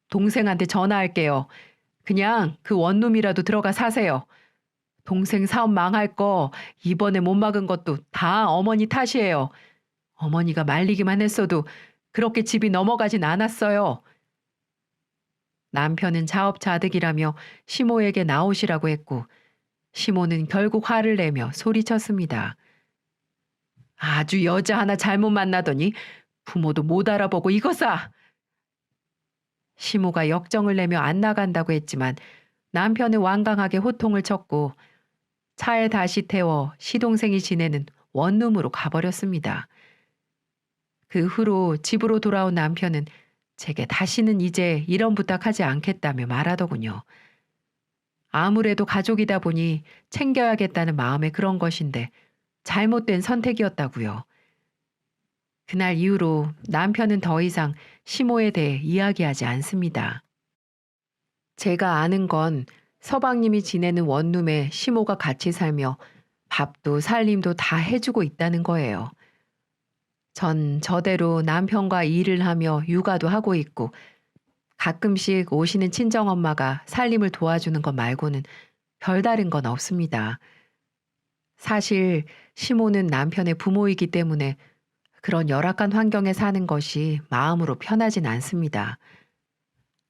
동생한테 전화할게요. 그냥 그 원룸이라도 들어가 사세요. 동생 사업 망할 거 이번에 못 막은 것도 다 어머니 탓이에요. 어머니가 말리기만 했어도 그렇게 집이 넘어가진 않았어요. 남편은 자업자득이라며 시모에게 나오시라고 했고 시모는 결국 화를 내며 소리쳤습니다. 아주 여자 하나 잘못 만나더니 부모도 못 알아보고 이거사. 시모가 역정을 내며 안 나간다고 했지만 남편은 완강하게 호통을 쳤고 차에 다시 태워 시동생이 지내는 원룸으로 가버렸습니다. 그 후로 집으로 돌아온 남편은 제게 다시는 이제 이런 부탁하지 않겠다며 말하더군요. 아무래도 가족이다 보니 챙겨야겠다는 마음에 그런 것인데 잘못된 선택이었다고요. 그날 이후로 남편은 더 이상 시모에 대해 이야기하지 않습니다. 제가 아는 건 서방님이 지내는 원룸에 시모가 같이 살며 밥도 살림도 다 해주고 있다는 거예요. 전 저대로 남편과 일을 하며 육아도 하고 있고 가끔씩 오시는 친정엄마가 살림을 도와주는 것 말고는 별다른 건 없습니다. 사실 시모는 남편의 부모이기 때문에 그런 열악한 환경에 사는 것이 마음으로 편하진 않습니다.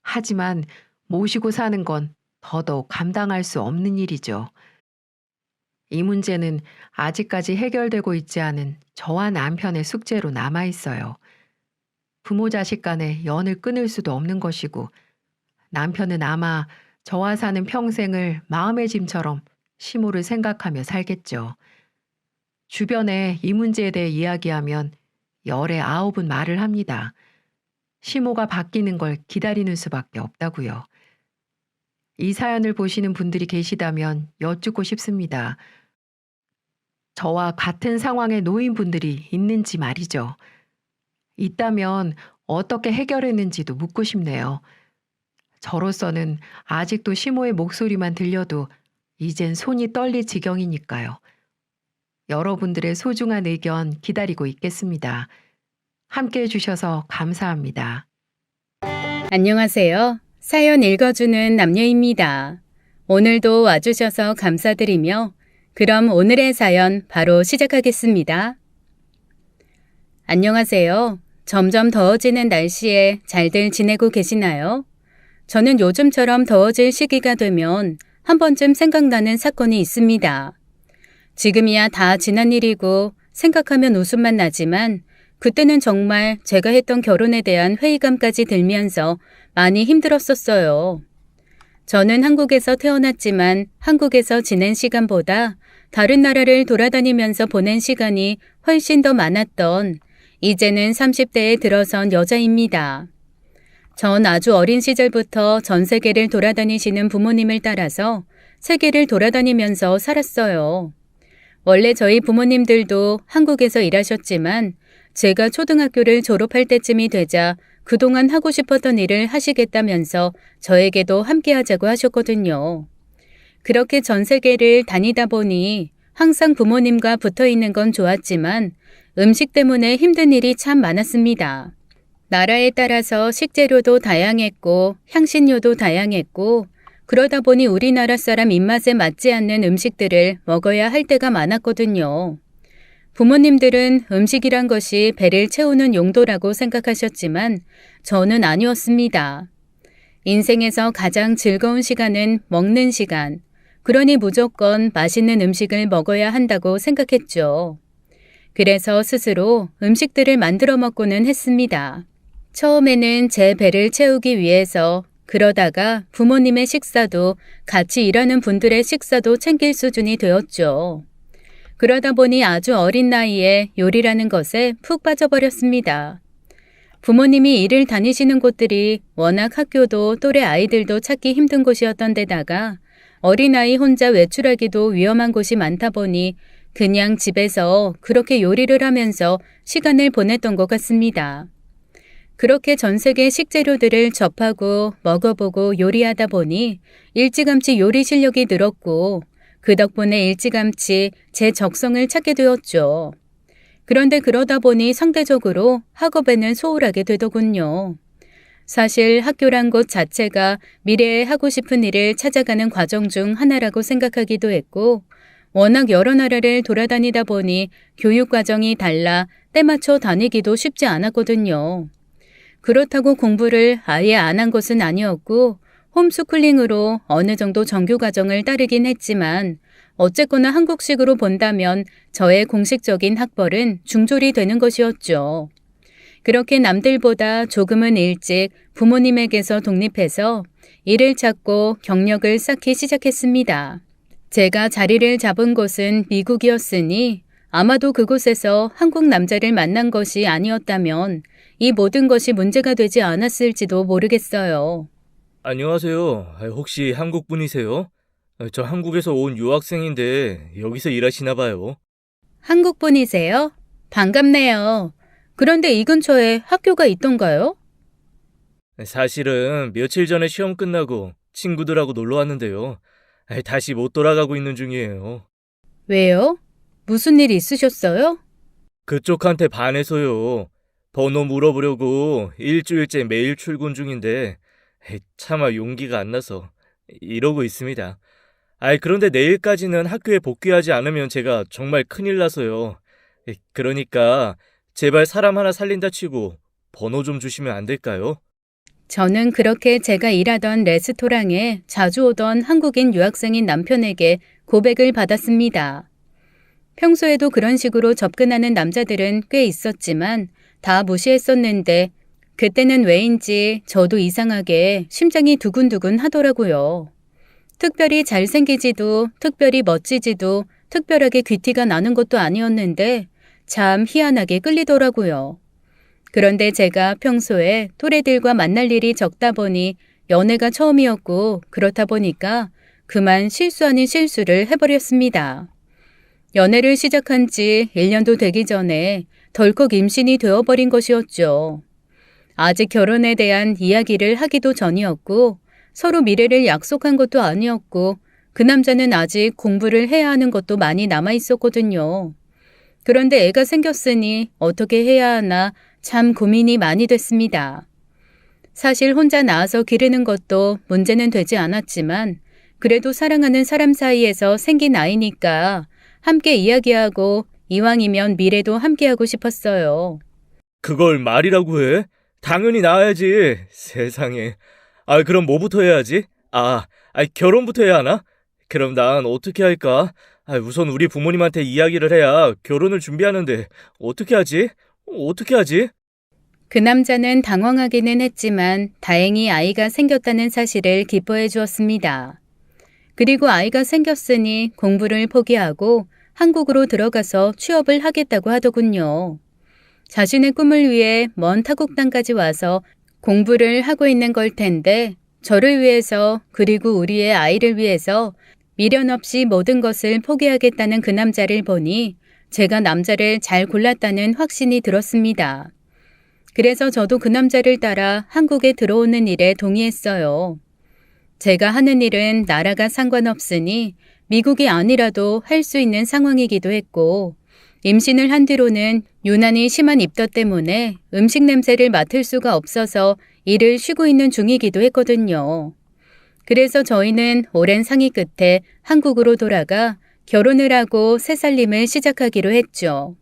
하지만 모시고 사는 건 더더욱 감당할 수 없는 일이죠. 이 문제는 아직까지 해결되고 있지 않은 저와 남편의 숙제로 남아 있어요. 부모 자식 간에 연을 끊을 수도 없는 것이고 남편은 아마 저와 사는 평생을 마음의 짐처럼 시모를 생각하며 살겠죠. 주변에 이 문제에 대해 이야기하면 열에 9은 말을 합니다. 시모가 바뀌는 걸 기다리는 수밖에 없다고요. 이 사연을 보시는 분들이 계시다면 여쭙고 싶습니다. 저와 같은 상황에 놓인 분들이 있는지 말이죠. 있다면 어떻게 해결했는지도 묻고 싶네요. 저로서는 아직도 시모의 목소리만 들려도 이젠 손이 떨릴 지경이니까요. 여러분들의 소중한 의견 기다리고 있겠습니다. 함께 해주셔서 감사합니다. 안녕하세요. 사연 읽어주는 남녀입니다. 오늘도 와주셔서 감사드리며 그럼 오늘의 사연 바로 시작하겠습니다. 안녕하세요. 점점 더워지는 날씨에 잘들 지내고 계시나요? 저는 요즘처럼 더워질 시기가 되면 한 번쯤 생각나는 사건이 있습니다. 지금이야 다 지난 일이고 생각하면 웃음만 나지만 그때는 정말 제가 했던 결혼에 대한 회의감까지 들면서 많이 힘들었었어요. 저는 한국에서 태어났지만 한국에서 지낸 시간보다 다른 나라를 돌아다니면서 보낸 시간이 훨씬 더 많았던 이제는 30대에 들어선 여자입니다. 전 아주 어린 시절부터 전 세계를 돌아다니시는 부모님을 따라서 세계를 돌아다니면서 살았어요. 원래 저희 부모님들도 한국에서 일하셨지만 제가 초등학교를 졸업할 때쯤이 되자 그동안 하고 싶었던 일을 하시겠다면서 저에게도 함께 하자고 하셨거든요. 그렇게 전 세계를 다니다 보니 항상 부모님과 붙어 있는 건 좋았지만 음식 때문에 힘든 일이 참 많았습니다. 나라에 따라서 식재료도 다양했고 향신료도 다양했고 그러다 보니 우리나라 사람 입맛에 맞지 않는 음식들을 먹어야 할 때가 많았거든요. 부모님들은 음식이란 것이 배를 채우는 용도라고 생각하셨지만 저는 아니었습니다. 인생에서 가장 즐거운 시간은 먹는 시간, 그러니 무조건 맛있는 음식을 먹어야 한다고 생각했죠. 그래서 스스로 음식들을 만들어 먹고는 했습니다. 처음에는 제 배를 채우기 위해서 그러다가 부모님의 식사도 같이 일하는 분들의 식사도 챙길 수준이 되었죠. 그러다 보니 아주 어린 나이에 요리라는 것에 푹 빠져버렸습니다. 부모님이 일을 다니시는 곳들이 워낙 학교도 또래 아이들도 찾기 힘든 곳이었던 데다가 어린아이 혼자 외출하기도 위험한 곳이 많다 보니 그냥 집에서 그렇게 요리를 하면서 시간을 보냈던 것 같습니다. 그렇게 전 세계 식재료들을 접하고 먹어보고 요리하다 보니 일찌감치 요리 실력이 늘었고 그 덕분에 일찌감치 제 적성을 찾게 되었죠. 그런데 그러다 보니 상대적으로 학업에는 소홀하게 되더군요. 사실 학교란 곳 자체가 미래에 하고 싶은 일을 찾아가는 과정 중 하나라고 생각하기도 했고 워낙 여러 나라를 돌아다니다 보니 교육 과정이 달라 때맞춰 다니기도 쉽지 않았거든요. 그렇다고 공부를 아예 안 한 것은 아니었고 홈스쿨링으로 어느 정도 정규 과정을 따르긴 했지만 어쨌거나 한국식으로 본다면 저의 공식적인 학벌은 중졸이 되는 것이었죠. 그렇게 남들보다 조금은 일찍 부모님에게서 독립해서 일을 찾고 경력을 쌓기 시작했습니다. 제가 자리를 잡은 곳은 미국이었으니 아마도 그곳에서 한국 남자를 만난 것이 아니었다면 이 모든 것이 문제가 되지 않았을지도 모르겠어요. 안녕하세요. 혹시 한국 분이세요? 저 한국에서 온 유학생인데 여기서 일하시나 봐요. 한국 분이세요? 반갑네요. 그런데 이 근처에 학교가 있던가요? 사실은 며칠 전에 시험 끝나고 친구들하고 놀러 왔는데요. 다시 못 돌아가고 있는 중이에요. 왜요? 무슨 일 있으셨어요? 그쪽한테 반해서요. 번호 물어보려고 일주일째 매일 출근 중인데 차마 용기가 안 나서 이러고 있습니다. 그런데 내일까지는 학교에 복귀하지 않으면 제가 정말 큰일 나서요. 그러니까 제발 사람 하나 살린다 치고 번호 좀 주시면 안 될까요? 저는 그렇게 제가 일하던 레스토랑에 자주 오던 한국인 유학생인 남편에게 고백을 받았습니다. 평소에도 그런 식으로 접근하는 남자들은 꽤 있었지만 다 무시했었는데 그때는 왜인지 저도 이상하게 심장이 두근두근 하더라고요. 특별히 잘생기지도 특별히 멋지지도 특별하게 귀티가 나는 것도 아니었는데 참 희한하게 끌리더라고요. 그런데 제가 평소에 또래들과 만날 일이 적다 보니 연애가 처음이었고 그렇다 보니까 그만 실수 아닌 실수를 해버렸습니다. 연애를 시작한 지 1년도 되기 전에 덜컥 임신이 되어버린 것이었죠. 아직 결혼에 대한 이야기를 하기도 전이었고 서로 미래를 약속한 것도 아니었고 그 남자는 아직 공부를 해야 하는 것도 많이 남아 있었거든요. 그런데 애가 생겼으니 어떻게 해야 하나 참 고민이 많이 됐습니다. 사실 혼자 낳아서 기르는 것도 문제는 되지 않았지만 그래도 사랑하는 사람 사이에서 생긴 아이니까 함께 이야기하고 이왕이면 미래도 함께하고 싶었어요. 그걸 말이라고 해? 당연히 나와야지. 세상에. 그럼 뭐부터 해야지? 결혼부터 해야 하나? 그럼 난 어떻게 할까? 우선 우리 부모님한테 이야기를 해야 결혼을 준비하는데 어떻게 하지? 어떻게 하지? 그 남자는 당황하기는 했지만 다행히 아이가 생겼다는 사실을 기뻐해 주었습니다. 그리고 아이가 생겼으니 공부를 포기하고 한국으로 들어가서 취업을 하겠다고 하더군요. 자신의 꿈을 위해 먼 타국 땅까지 와서 공부를 하고 있는 걸 텐데 저를 위해서 그리고 우리의 아이를 위해서 미련 없이 모든 것을 포기하겠다는 그 남자를 보니 제가 남자를 잘 골랐다는 확신이 들었습니다. 그래서 저도 그 남자를 따라 한국에 들어오는 일에 동의했어요. 제가 하는 일은 나라가 상관없으니 미국이 아니라도 할 수 있는 상황이기도 했고 임신을 한 뒤로는 유난히 심한 입덧 때문에 음식 냄새를 맡을 수가 없어서 일을 쉬고 있는 중이기도 했거든요. 그래서 저희는 오랜 상의 끝에 한국으로 돌아가 결혼을 하고 새 살림을 시작하기로 했죠.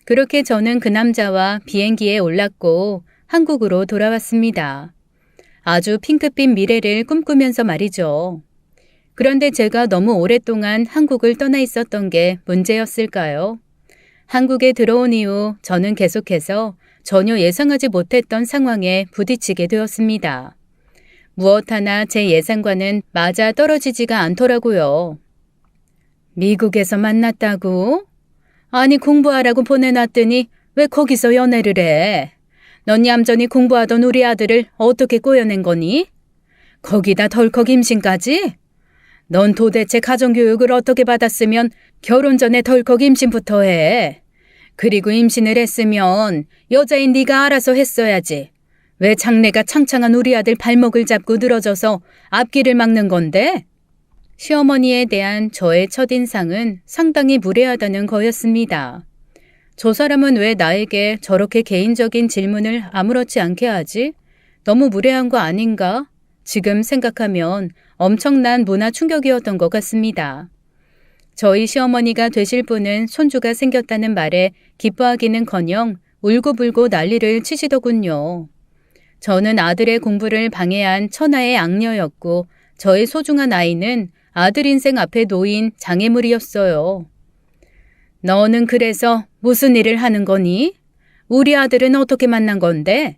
그렇게 저는 그 남자와 비행기에 올랐고 한국으로 돌아왔습니다. 아주 핑크빛 미래를 꿈꾸면서 말이죠. 그런데 제가 너무 오랫동안 한국을 떠나 있었던 게 문제였을까요? 한국에 들어온 이후 저는 계속해서 전혀 예상하지 못했던 상황에 부딪히게 되었습니다. 무엇 하나 제 예상과는 맞아 떨어지지가 않더라고요. 미국에서 만났다고? 아니 공부하라고 보내놨더니 왜 거기서 연애를 해? 넌 얌전히 공부하던 우리 아들을 어떻게 꼬여낸 거니? 거기다 덜컥 임신까지? 넌 도대체 가정교육을 어떻게 받았으면 결혼 전에 덜컥 임신부터 해? 그리고 임신을 했으면 여자인 네가 알아서 했어야지. 왜 장래가 창창한 우리 아들 발목을 잡고 늘어져서 앞길을 막는 건데? 시어머니에 대한 저의 첫인상은 상당히 무례하다는 거였습니다. 저 사람은 왜 나에게 저렇게 개인적인 질문을 아무렇지 않게 하지? 너무 무례한 거 아닌가? 지금 생각하면 엄청난 문화 충격이었던 것 같습니다. 저희 시어머니가 되실 분은 손주가 생겼다는 말에 기뻐하기는커녕 울고불고 난리를 치시더군요. 저는 아들의 공부를 방해한 천하의 악녀였고 저의 소중한 아이는 아들 인생 앞에 놓인 장애물이었어요. 너는 그래서 무슨 일을 하는 거니? 우리 아들은 어떻게 만난 건데?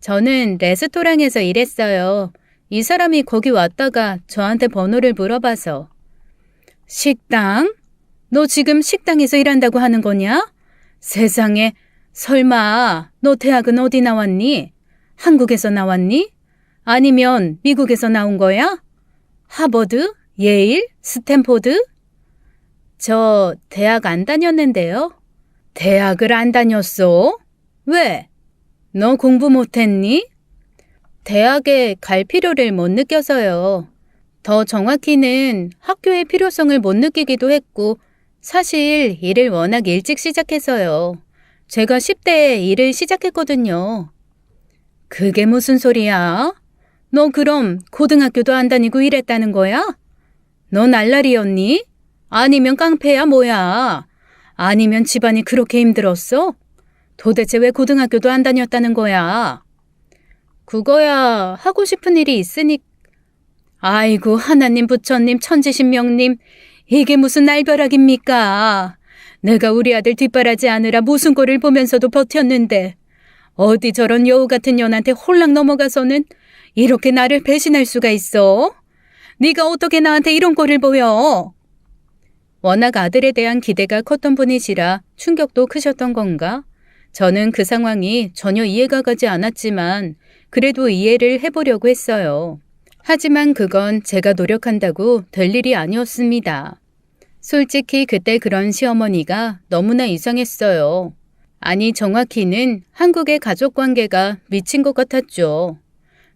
저는 레스토랑에서 일했어요. 이 사람이 거기 왔다가 저한테 번호를 물어봐서. 식당? 너 지금 식당에서 일한다고 하는 거냐? 세상에, 설마 너 대학은 어디 나왔니? 한국에서 나왔니? 아니면 미국에서 나온 거야? 하버드? 예일? 스탠포드? 저 대학 안 다녔는데요. 대학을 안 다녔어? 왜? 너 공부 못했니? 대학에 갈 필요를 못 느껴서요. 더 정확히는 학교의 필요성을 못 느끼기도 했고, 사실 일을 워낙 일찍 시작해서요. 제가 10대에 일을 시작했거든요. 그게 무슨 소리야? 너 그럼 고등학교도 안 다니고 일했다는 거야? 너 날라리였니? 아니면 깡패야 뭐야? 아니면 집안이 그렇게 힘들었어? 도대체 왜 고등학교도 안 다녔다는 거야? 그거야 하고 싶은 일이 있으니. 아이고 하나님 부처님 천지신명님, 이게 무슨 날벼락입니까? 내가 우리 아들 뒷바라지 하느라 무슨 꼴을 보면서도 버텼는데 어디 저런 여우 같은 년한테 홀랑 넘어가서는 이렇게 나를 배신할 수가 있어? 네가 어떻게 나한테 이런 꼴을 보여? 워낙 아들에 대한 기대가 컸던 분이시라 충격도 크셨던 건가? 저는 그 상황이 전혀 이해가 가지 않았지만 그래도 이해를 해보려고 했어요. 하지만 그건 제가 노력한다고 될 일이 아니었습니다. 솔직히 그때 그런 시어머니가 너무나 이상했어요. 아니 정확히는 한국의 가족관계가 미친 것 같았죠.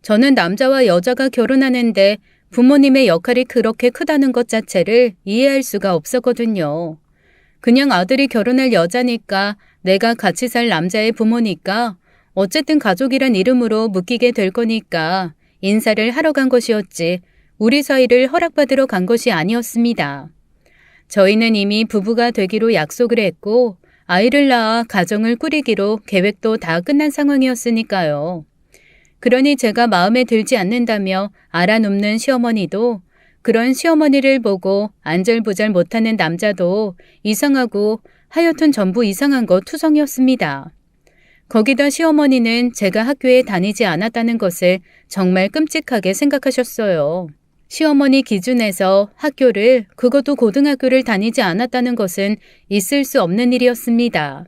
저는 남자와 여자가 결혼하는데 부모님의 역할이 그렇게 크다는 것 자체를 이해할 수가 없었거든요. 그냥 아들이 결혼할 여자니까 내가 같이 살 남자의 부모니까 어쨌든 가족이란 이름으로 묶이게 될 거니까 인사를 하러 간 것이었지 우리 사이를 허락받으러 간 것이 아니었습니다. 저희는 이미 부부가 되기로 약속을 했고 아이를 낳아 가정을 꾸리기로 계획도 다 끝난 상황이었으니까요. 그러니 제가 마음에 들지 않는다며 알아눕는 시어머니도 그런 시어머니를 보고 안절부절 못하는 남자도 이상하고 하여튼 전부 이상한 거 투성이었습니다. 거기다 시어머니는 제가 학교에 다니지 않았다는 것을 정말 끔찍하게 생각하셨어요. 시어머니 기준에서 학교를, 그것도 고등학교를 다니지 않았다는 것은 있을 수 없는 일이었습니다.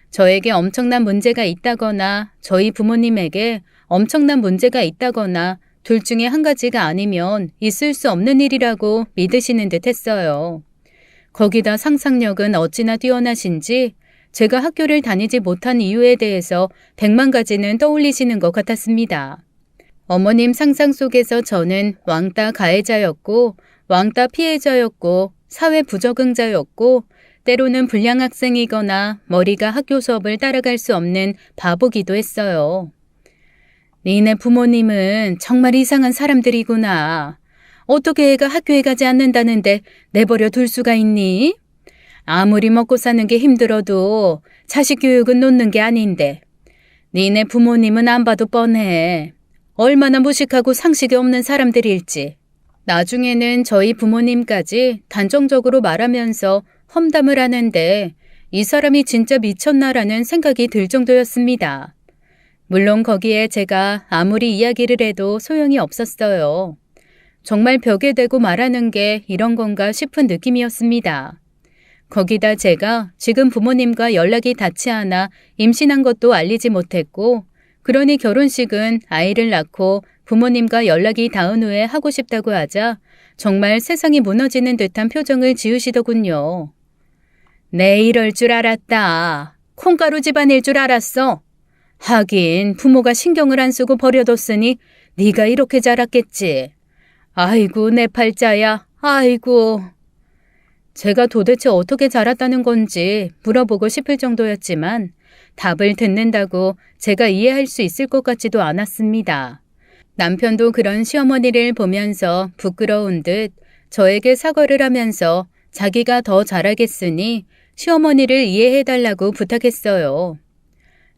저에게 엄청난 문제가 있다거나 저희 부모님에게 엄청난 문제가 있다거나 둘 중에 한 가지가 아니면 있을 수 없는 일이라고 믿으시는 듯 했어요. 거기다 상상력은 어찌나 뛰어나신지 제가 학교를 다니지 못한 이유에 대해서 100만 가지는 떠올리시는 것 같았습니다. 어머님 상상 속에서 저는 왕따 가해자였고 왕따 피해자였고 사회 부적응자였고 때로는 불량 학생이거나 머리가 학교 수업을 따라갈 수 없는 바보기도 했어요. 니네 부모님은 정말 이상한 사람들이구나. 어떻게 애가 학교에 가지 않는다는데 내버려 둘 수가 있니? 아무리 먹고 사는 게 힘들어도 자식 교육은 놓는 게 아닌데. 니네 부모님은 안 봐도 뻔해. 얼마나 무식하고 상식이 없는 사람들일지. 나중에는 저희 부모님까지 단정적으로 말하면서 험담을 하는데 이 사람이 진짜 미쳤나라는 생각이 들 정도였습니다. 물론 거기에 제가 아무리 이야기를 해도 소용이 없었어요. 정말 벽에 대고 말하는 게 이런 건가 싶은 느낌이었습니다. 거기다 제가 지금 부모님과 연락이 닿지 않아 임신한 것도 알리지 못했고, 그러니 결혼식은 아이를 낳고 부모님과 연락이 닿은 후에 하고 싶다고 하자 정말 세상이 무너지는 듯한 표정을 지으시더군요. 내 이럴 줄 알았다. 콩가루 집안일 줄 알았어. 하긴 부모가 신경을 안 쓰고 버려뒀으니 네가 이렇게 자랐겠지. 아이고 내 팔자야. 아이고. 제가 도대체 어떻게 자랐다는 건지 물어보고 싶을 정도였지만 답을 듣는다고 제가 이해할 수 있을 것 같지도 않았습니다. 남편도 그런 시어머니를 보면서 부끄러운 듯 저에게 사과를 하면서 자기가 더 잘하겠으니 시어머니를 이해해달라고 부탁했어요.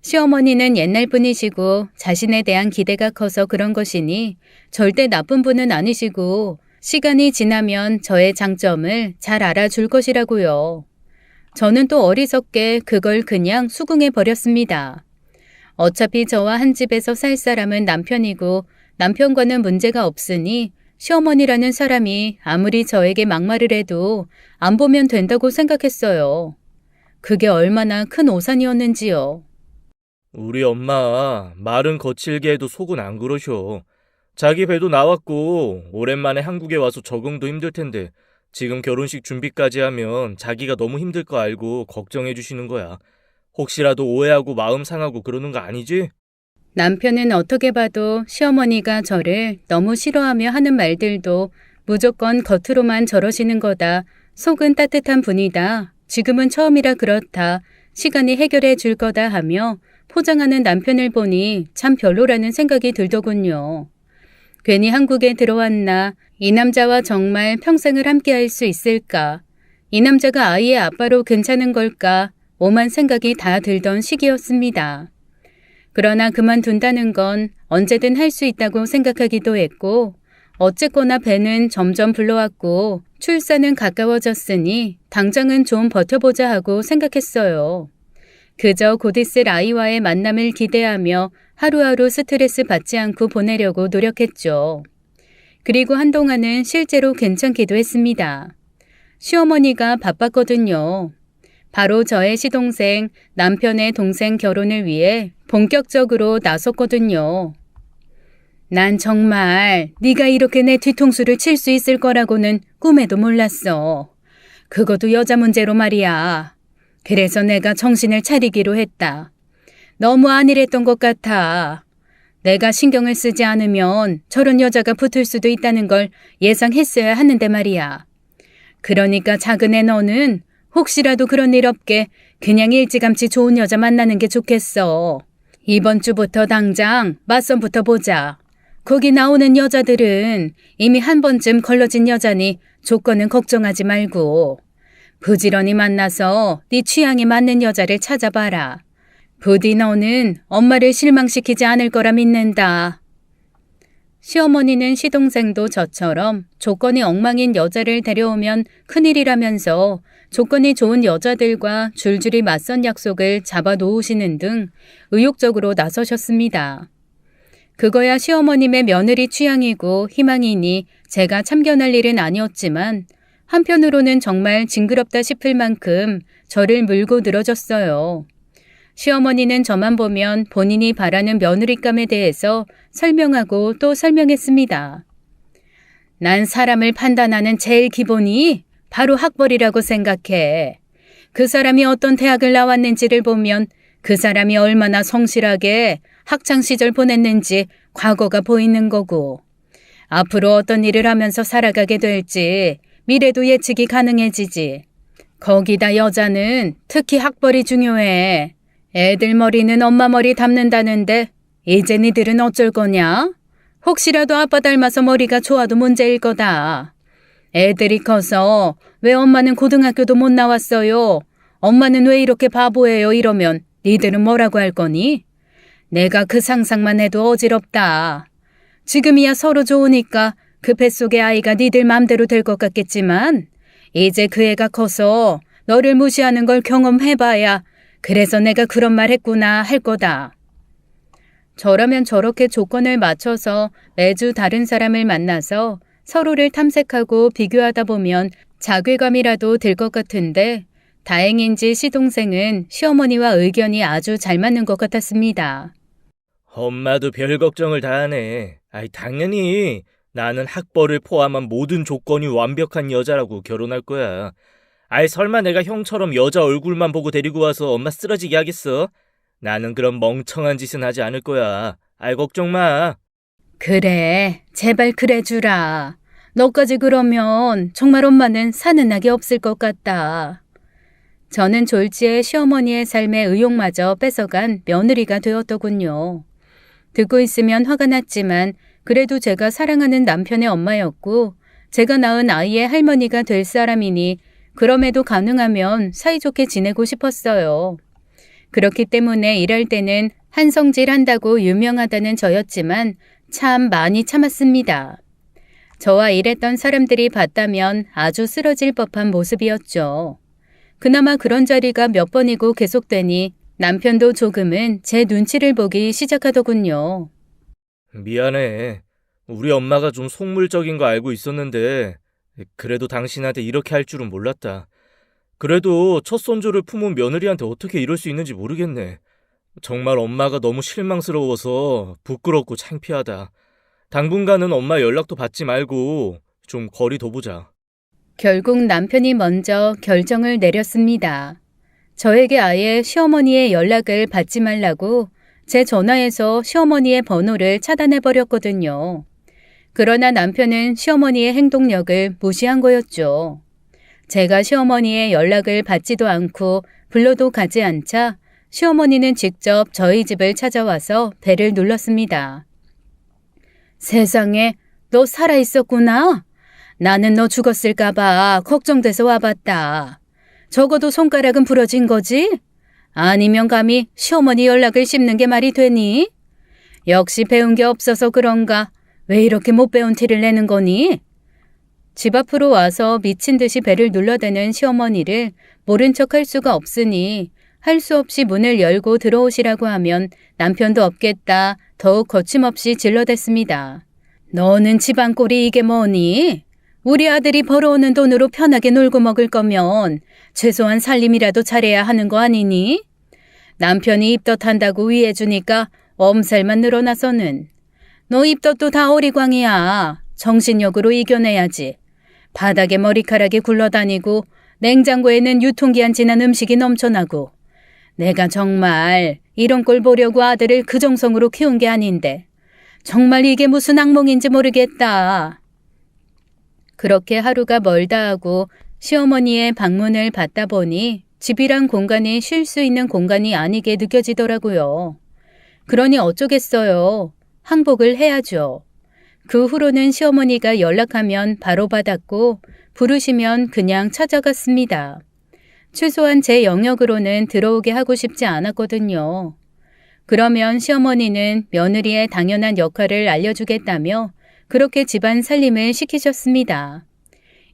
시어머니는 옛날 분이시고 자신에 대한 기대가 커서 그런 것이니 절대 나쁜 분은 아니시고 시간이 지나면 저의 장점을 잘 알아줄 것이라고요. 저는 또 어리석게 그걸 그냥 수긍해 버렸습니다. 어차피 저와 한 집에서 살 사람은 남편이고 남편과는 문제가 없으니 시어머니라는 사람이 아무리 저에게 막말을 해도 안 보면 된다고 생각했어요. 그게 얼마나 큰 오산이었는지요. 우리 엄마 말은 거칠게 해도 속은 안 그러셔. 자기 배도 나왔고 오랜만에 한국에 와서 적응도 힘들 텐데 지금 결혼식 준비까지 하면 자기가 너무 힘들 거 알고 걱정해 주시는 거야. 혹시라도 오해하고 마음 상하고 그러는 거 아니지? 남편은 어떻게 봐도 시어머니가 저를 너무 싫어하며 하는 말들도 무조건 겉으로만 저러시는 거다. 속은 따뜻한 분이다. 지금은 처음이라 그렇다. 시간이 해결해 줄 거다 하며 포장하는 남편을 보니 참 별로라는 생각이 들더군요. 괜히 한국에 들어왔나? 이 남자와 정말 평생을 함께할 수 있을까? 이 남자가 아이의 아빠로 괜찮은 걸까? 오만 생각이 다 들던 시기였습니다. 그러나 그만둔다는 건 언제든 할 수 있다고 생각하기도 했고 어쨌거나 배는 점점 불러왔고 출산은 가까워졌으니 당장은 좀 버텨보자 하고 생각했어요. 그저 곧 있을 아이와의 만남을 기대하며 하루하루 스트레스 받지 않고 보내려고 노력했죠. 그리고 한동안은 실제로 괜찮기도 했습니다. 시어머니가 바빴거든요. 바로 저의 시동생, 남편의 동생 결혼을 위해 본격적으로 나섰거든요. 난 정말 네가 이렇게 내 뒤통수를 칠 수 있을 거라고는 꿈에도 몰랐어. 그것도 여자 문제로 말이야. 그래서 내가 정신을 차리기로 했다. 너무 안일했던 것 같아. 내가 신경을 쓰지 않으면 저런 여자가 붙을 수도 있다는 걸 예상했어야 하는데 말이야. 그러니까 작은 애 너는 혹시라도 그런 일 없게 그냥 일찌감치 좋은 여자 만나는 게 좋겠어. 이번 주부터 당장 맞선부터 보자. 거기 나오는 여자들은 이미 한 번쯤 걸러진 여자니 조건은 걱정하지 말고 부지런히 만나서 네 취향에 맞는 여자를 찾아봐라. 부디 너는 엄마를 실망시키지 않을 거라 믿는다. 시어머니는 시동생도 저처럼 조건이 엉망인 여자를 데려오면 큰일이라면서 조건이 좋은 여자들과 줄줄이 맞선 약속을 잡아놓으시는 등 의욕적으로 나서셨습니다. 그거야 시어머님의 며느리 취향이고 희망이니 제가 참견할 일은 아니었지만 한편으로는 정말 징그럽다 싶을 만큼 저를 물고 늘어졌어요. 시어머니는 저만 보면 본인이 바라는 며느리감에 대해서 설명하고 또 설명했습니다. 난 사람을 판단하는 제일 기본이 바로 학벌이라고 생각해. 그 사람이 어떤 대학을 나왔는지를 보면 그 사람이 얼마나 성실하게 학창시절 보냈는지 과거가 보이는 거고 앞으로 어떤 일을 하면서 살아가게 될지 미래도 예측이 가능해지지. 거기다 여자는 특히 학벌이 중요해. 애들 머리는 엄마 머리 닮는다는데 이제 니들은 어쩔 거냐? 혹시라도 아빠 닮아서 머리가 좋아도 문제일 거다. 애들이 커서 왜 엄마는 고등학교도 못 나왔어요? 엄마는 왜 이렇게 바보예요? 이러면 니들은 뭐라고 할 거니? 내가 그 상상만 해도 어지럽다. 지금이야 서로 좋으니까 그 뱃속의 아이가 니들 맘대로 될 것 같겠지만 이제 그 애가 커서 너를 무시하는 걸 경험해봐야 그래서 내가 그런 말 했구나 할 거다. 저라면 저렇게 조건을 맞춰서 매주 다른 사람을 만나서 서로를 탐색하고 비교하다 보면 자괴감이라도 들 것 같은데 다행인지 시동생은 시어머니와 의견이 아주 잘 맞는 것 같았습니다. 엄마도 별 걱정을 다 하네. 아이, 당연히 나는 학벌을 포함한 모든 조건이 완벽한 여자라고 결혼할 거야. 아이, 설마 내가 형처럼 여자 얼굴만 보고 데리고 와서 엄마 쓰러지게 하겠어? 나는 그런 멍청한 짓은 하지 않을 거야. 아이, 걱정 마. 그래, 제발 그래주라. 너까지 그러면 정말 엄마는 사는 낙이 없을 것 같다. 저는 졸지에 시어머니의 삶의 의욕마저 뺏어간 며느리가 되었더군요. 듣고 있으면 화가 났지만 그래도 제가 사랑하는 남편의 엄마였고 제가 낳은 아이의 할머니가 될 사람이니 그럼에도 가능하면 사이좋게 지내고 싶었어요. 그렇기 때문에 일할 때는 한성질 한다고 유명하다는 저였지만 참 많이 참았습니다. 저와 일했던 사람들이 봤다면 아주 쓰러질 법한 모습이었죠. 그나마 그런 자리가 몇 번이고 계속되니 남편도 조금은 제 눈치를 보기 시작하더군요. 미안해. 우리 엄마가 좀 속물적인 거 알고 있었는데 그래도 당신한테 이렇게 할 줄은 몰랐다. 그래도 첫 손주를 품은 며느리한테 어떻게 이럴 수 있는지 모르겠네. 정말 엄마가 너무 실망스러워서 부끄럽고 창피하다. 당분간은 엄마 연락도 받지 말고 좀 거리 둬보자. 결국 남편이 먼저 결정을 내렸습니다. 저에게 아예 시어머니의 연락을 받지 말라고 제 전화에서 시어머니의 번호를 차단해버렸거든요. 그러나 남편은 시어머니의 행동력을 무시한 거였죠. 제가 시어머니의 연락을 받지도 않고 불러도 가지 않자 시어머니는 직접 저희 집을 찾아와서 배를 눌렀습니다. 세상에, 너 살아있었구나. 나는 너 죽었을까봐 걱정돼서 와봤다. 적어도 손가락은 부러진 거지? 아니면 감히 시어머니 연락을 씹는 게 말이 되니? 역시 배운 게 없어서 그런가? 왜 이렇게 못 배운 티를 내는 거니? 집 앞으로 와서 미친 듯이 배를 눌러대는 시어머니를 모른 척 할 수가 없으니 할 수 없이 문을 열고 들어오시라고 하면 남편도 없겠다 더욱 거침없이 질러댔습니다. 너는 집안 꼴이 이게 뭐니? 우리 아들이 벌어오는 돈으로 편하게 놀고 먹을 거면 최소한 살림이라도 잘해야 하는 거 아니니? 남편이 입덧한다고 위해주니까 엄살만 늘어나서는. 너 입덧도 다 어리광이야. 정신력으로 이겨내야지. 바닥에 머리카락이 굴러다니고 냉장고에는 유통기한 지난 음식이 넘쳐나고 내가 정말 이런 꼴 보려고 아들을 그 정성으로 키운 게 아닌데 정말 이게 무슨 악몽인지 모르겠다. 그렇게 하루가 멀다 하고 시어머니의 방문을 받다 보니 집이란 공간이 쉴 수 있는 공간이 아니게 느껴지더라고요. 그러니 어쩌겠어요. 항복을 해야죠. 그 후로는 시어머니가 연락하면 바로 받았고 부르시면 그냥 찾아갔습니다. 최소한 제 영역으로는 들어오게 하고 싶지 않았거든요. 그러면 시어머니는 며느리의 당연한 역할을 알려주겠다며 그렇게 집안 살림을 시키셨습니다.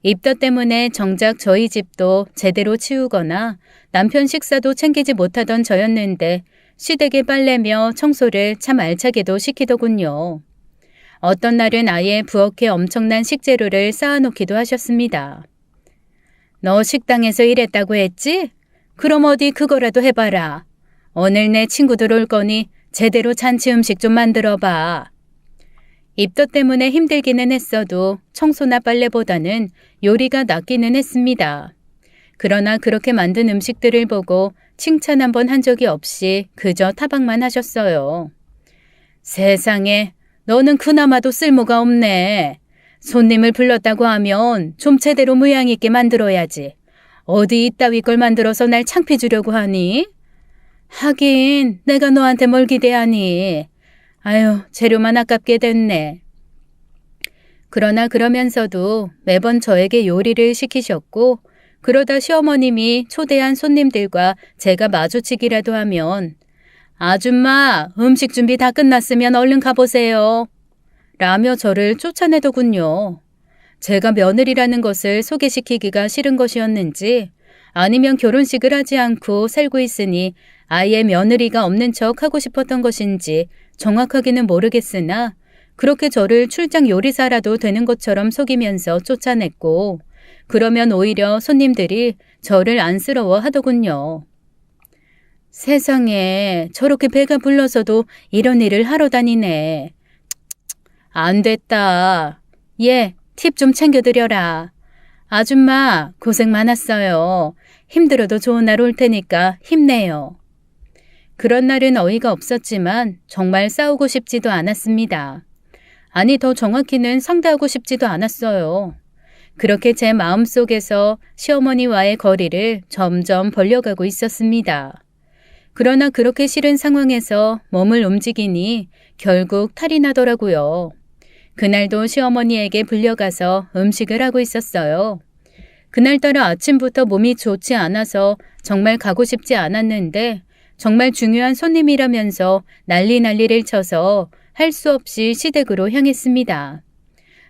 입덧 때문에 정작 저희 집도 제대로 치우거나 남편 식사도 챙기지 못하던 저였는데 시댁에 빨래며 청소를 참 알차게도 시키더군요. 어떤 날은 아예 부엌에 엄청난 식재료를 쌓아놓기도 하셨습니다. 너 식당에서 일했다고 했지? 그럼 어디 그거라도 해봐라. 오늘 내 친구들 올 거니 제대로 잔치 음식 좀 만들어봐. 입덧 때문에 힘들기는 했어도 청소나 빨래보다는 요리가 낫기는 했습니다. 그러나 그렇게 만든 음식들을 보고 칭찬 한 번 한 적이 없이 그저 타박만 하셨어요. 세상에, 너는 그나마도 쓸모가 없네. 손님을 불렀다고 하면 좀 제대로 모양 있게 만들어야지. 어디 이따위 걸 만들어서 날 창피 주려고 하니? 하긴 내가 너한테 뭘 기대하니. 아유, 재료만 아깝게 됐네. 그러나 그러면서도 매번 저에게 요리를 시키셨고 그러다 시어머님이 초대한 손님들과 제가 마주치기라도 하면 아줌마, 음식 준비 다 끝났으면 얼른 가보세요. 라며 저를 쫓아내더군요. 제가 며느리라는 것을 소개시키기가 싫은 것이었는지 아니면 결혼식을 하지 않고 살고 있으니 아예 며느리가 없는 척 하고 싶었던 것인지 정확하게는 모르겠으나 그렇게 저를 출장 요리사라도 되는 것처럼 속이면서 쫓아냈고 그러면 오히려 손님들이 저를 안쓰러워 하더군요. 세상에 저렇게 배가 불러서도 이런 일을 하러 다니네. 안 됐다. 얘, 팁 좀 챙겨드려라. 아줌마, 고생 많았어요. 힘들어도 좋은 날 올 테니까 힘내요. 그런 날은 어이가 없었지만 정말 싸우고 싶지도 않았습니다. 아니, 더 정확히는 상대하고 싶지도 않았어요. 그렇게 제 마음속에서 시어머니와의 거리를 점점 벌려가고 있었습니다. 그러나 그렇게 싫은 상황에서 몸을 움직이니 결국 탈이 나더라고요. 그날도 시어머니에게 불려가서 음식을 하고 있었어요. 그날따라 아침부터 몸이 좋지 않아서 정말 가고 싶지 않았는데 정말 중요한 손님이라면서 난리를 쳐서 할 수 없이 시댁으로 향했습니다.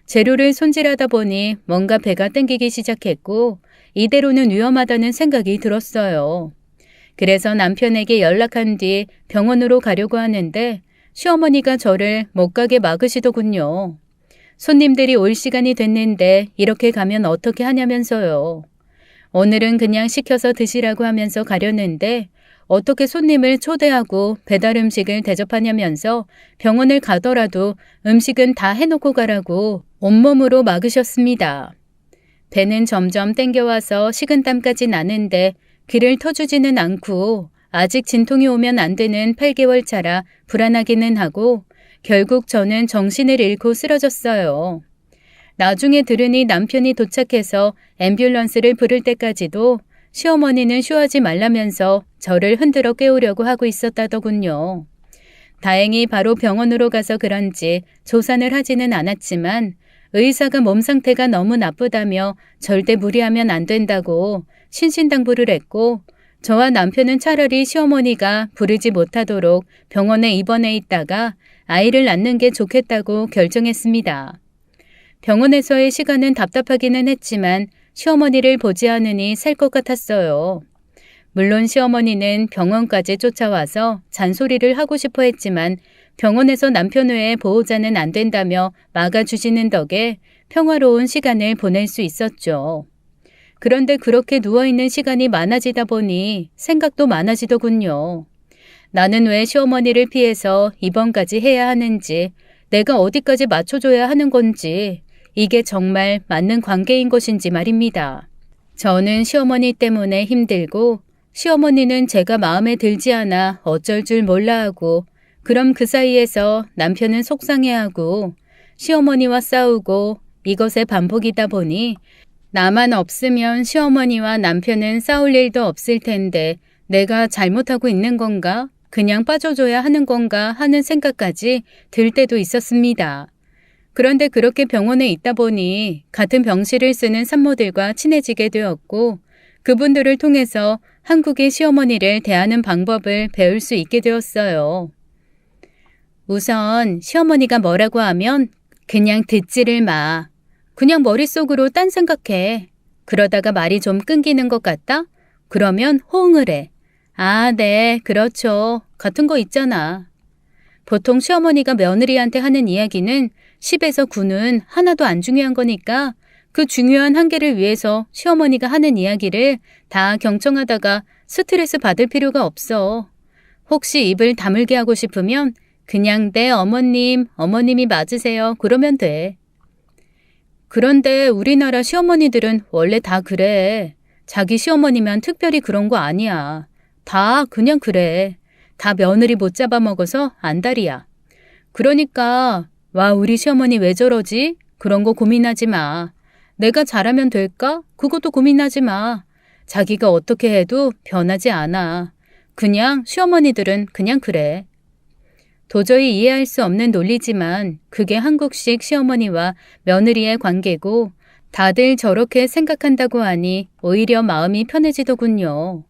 재료를 손질하다 보니 뭔가 배가 땡기기 시작했고 이대로는 위험하다는 생각이 들었어요. 그래서 남편에게 연락한 뒤 병원으로 가려고 하는데 시어머니가 저를 못 가게 막으시더군요. 손님들이 올 시간이 됐는데 이렇게 가면 어떻게 하냐면서요. 오늘은 그냥 시켜서 드시라고 하면서 가려는데 어떻게 손님을 초대하고 배달 음식을 대접하냐면서 병원을 가더라도 음식은 다 해놓고 가라고 온몸으로 막으셨습니다. 배는 점점 땡겨와서 식은땀까지 나는데 귀를 터주지는 않고 아직 진통이 오면 안 되는 8개월 차라 불안하기는 하고 결국 저는 정신을 잃고 쓰러졌어요. 나중에 들으니 남편이 도착해서 앰뷸런스를 부를 때까지도 시어머니는 쉬어하지 말라면서 저를 흔들어 깨우려고 하고 있었다더군요. 다행히 바로 병원으로 가서 그런지 조산을 하지는 않았지만 의사가 몸 상태가 너무 나쁘다며 절대 무리하면 안 된다고 신신당부를 했고 저와 남편은 차라리 시어머니가 부르지 못하도록 병원에 입원해 있다가 아이를 낳는 게 좋겠다고 결정했습니다. 병원에서의 시간은 답답하기는 했지만 시어머니를 보지 않으니 살 것 같았어요. 물론 시어머니는 병원까지 쫓아와서 잔소리를 하고 싶어 했지만 병원에서 남편 외에 보호자는 안 된다며 막아주시는 덕에 평화로운 시간을 보낼 수 있었죠. 그런데 그렇게 누워있는 시간이 많아지다 보니 생각도 많아지더군요. 나는 왜 시어머니를 피해서 입원까지 해야 하는지, 내가 어디까지 맞춰줘야 하는 건지, 이게 정말 맞는 관계인 것인지 말입니다. 저는 시어머니 때문에 힘들고 시어머니는 제가 마음에 들지 않아 어쩔 줄 몰라 하고 그럼 그 사이에서 남편은 속상해하고 시어머니와 싸우고 이것의 반복이다 보니 나만 없으면 시어머니와 남편은 싸울 일도 없을 텐데 내가 잘못하고 있는 건가? 그냥 빠져줘야 하는 건가 하는 생각까지 들 때도 있었습니다. 그런데 그렇게 병원에 있다 보니 같은 병실을 쓰는 산모들과 친해지게 되었고 그분들을 통해서 한국의 시어머니를 대하는 방법을 배울 수 있게 되었어요. 우선 시어머니가 뭐라고 하면 그냥 듣지를 마. 그냥 머릿속으로 딴 생각해. 그러다가 말이 좀 끊기는 것 같다? 그러면 호응을 해. 아, 네, 그렇죠. 같은 거 있잖아. 보통 시어머니가 며느리한테 하는 이야기는 10에서 9는 하나도 안 중요한 거니까 그 중요한 한계를 위해서 시어머니가 하는 이야기를 다 경청하다가 스트레스 받을 필요가 없어. 혹시 입을 다물게 하고 싶으면 그냥 네 어머님, 어머님이 맞으세요. 그러면 돼. 그런데 우리나라 시어머니들은 원래 다 그래. 자기 시어머니만 특별히 그런 거 아니야. 다 그냥 그래. 다 며느리 못 잡아먹어서 안달이야. 그러니까 와 우리 시어머니 왜 저러지? 그런 거 고민하지 마. 내가 잘하면 될까? 그것도 고민하지 마. 자기가 어떻게 해도 변하지 않아. 그냥 시어머니들은 그냥 그래. 도저히 이해할 수 없는 논리지만 그게 한국식 시어머니와 며느리의 관계고 다들 저렇게 생각한다고 하니 오히려 마음이 편해지더군요.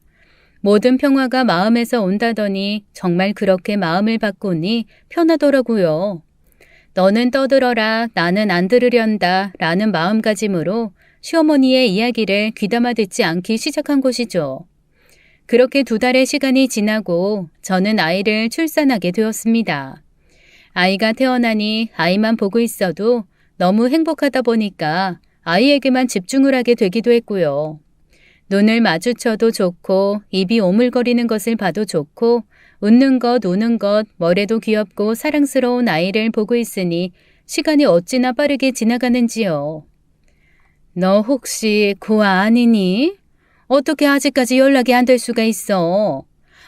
모든 평화가 마음에서 온다더니 정말 그렇게 마음을 바꾸니 편하더라고요. 너는 떠들어라 나는 안 들으련다 라는 마음가짐으로 시어머니의 이야기를 귀담아 듣지 않기 시작한 것이죠. 그렇게 2달의 시간이 지나고 저는 아이를 출산하게 되었습니다. 아이가 태어나니 아이만 보고 있어도 너무 행복하다 보니까 아이에게만 집중을 하게 되기도 했고요. 눈을 마주쳐도 좋고 입이 오물거리는 것을 봐도 좋고 웃는 것 우는 것 뭐래도 귀엽고 사랑스러운 아이를 보고 있으니 시간이 어찌나 빠르게 지나가는지요. 너 혹시 고아 아니니? 어떻게 아직까지 연락이 안 될 수가 있어?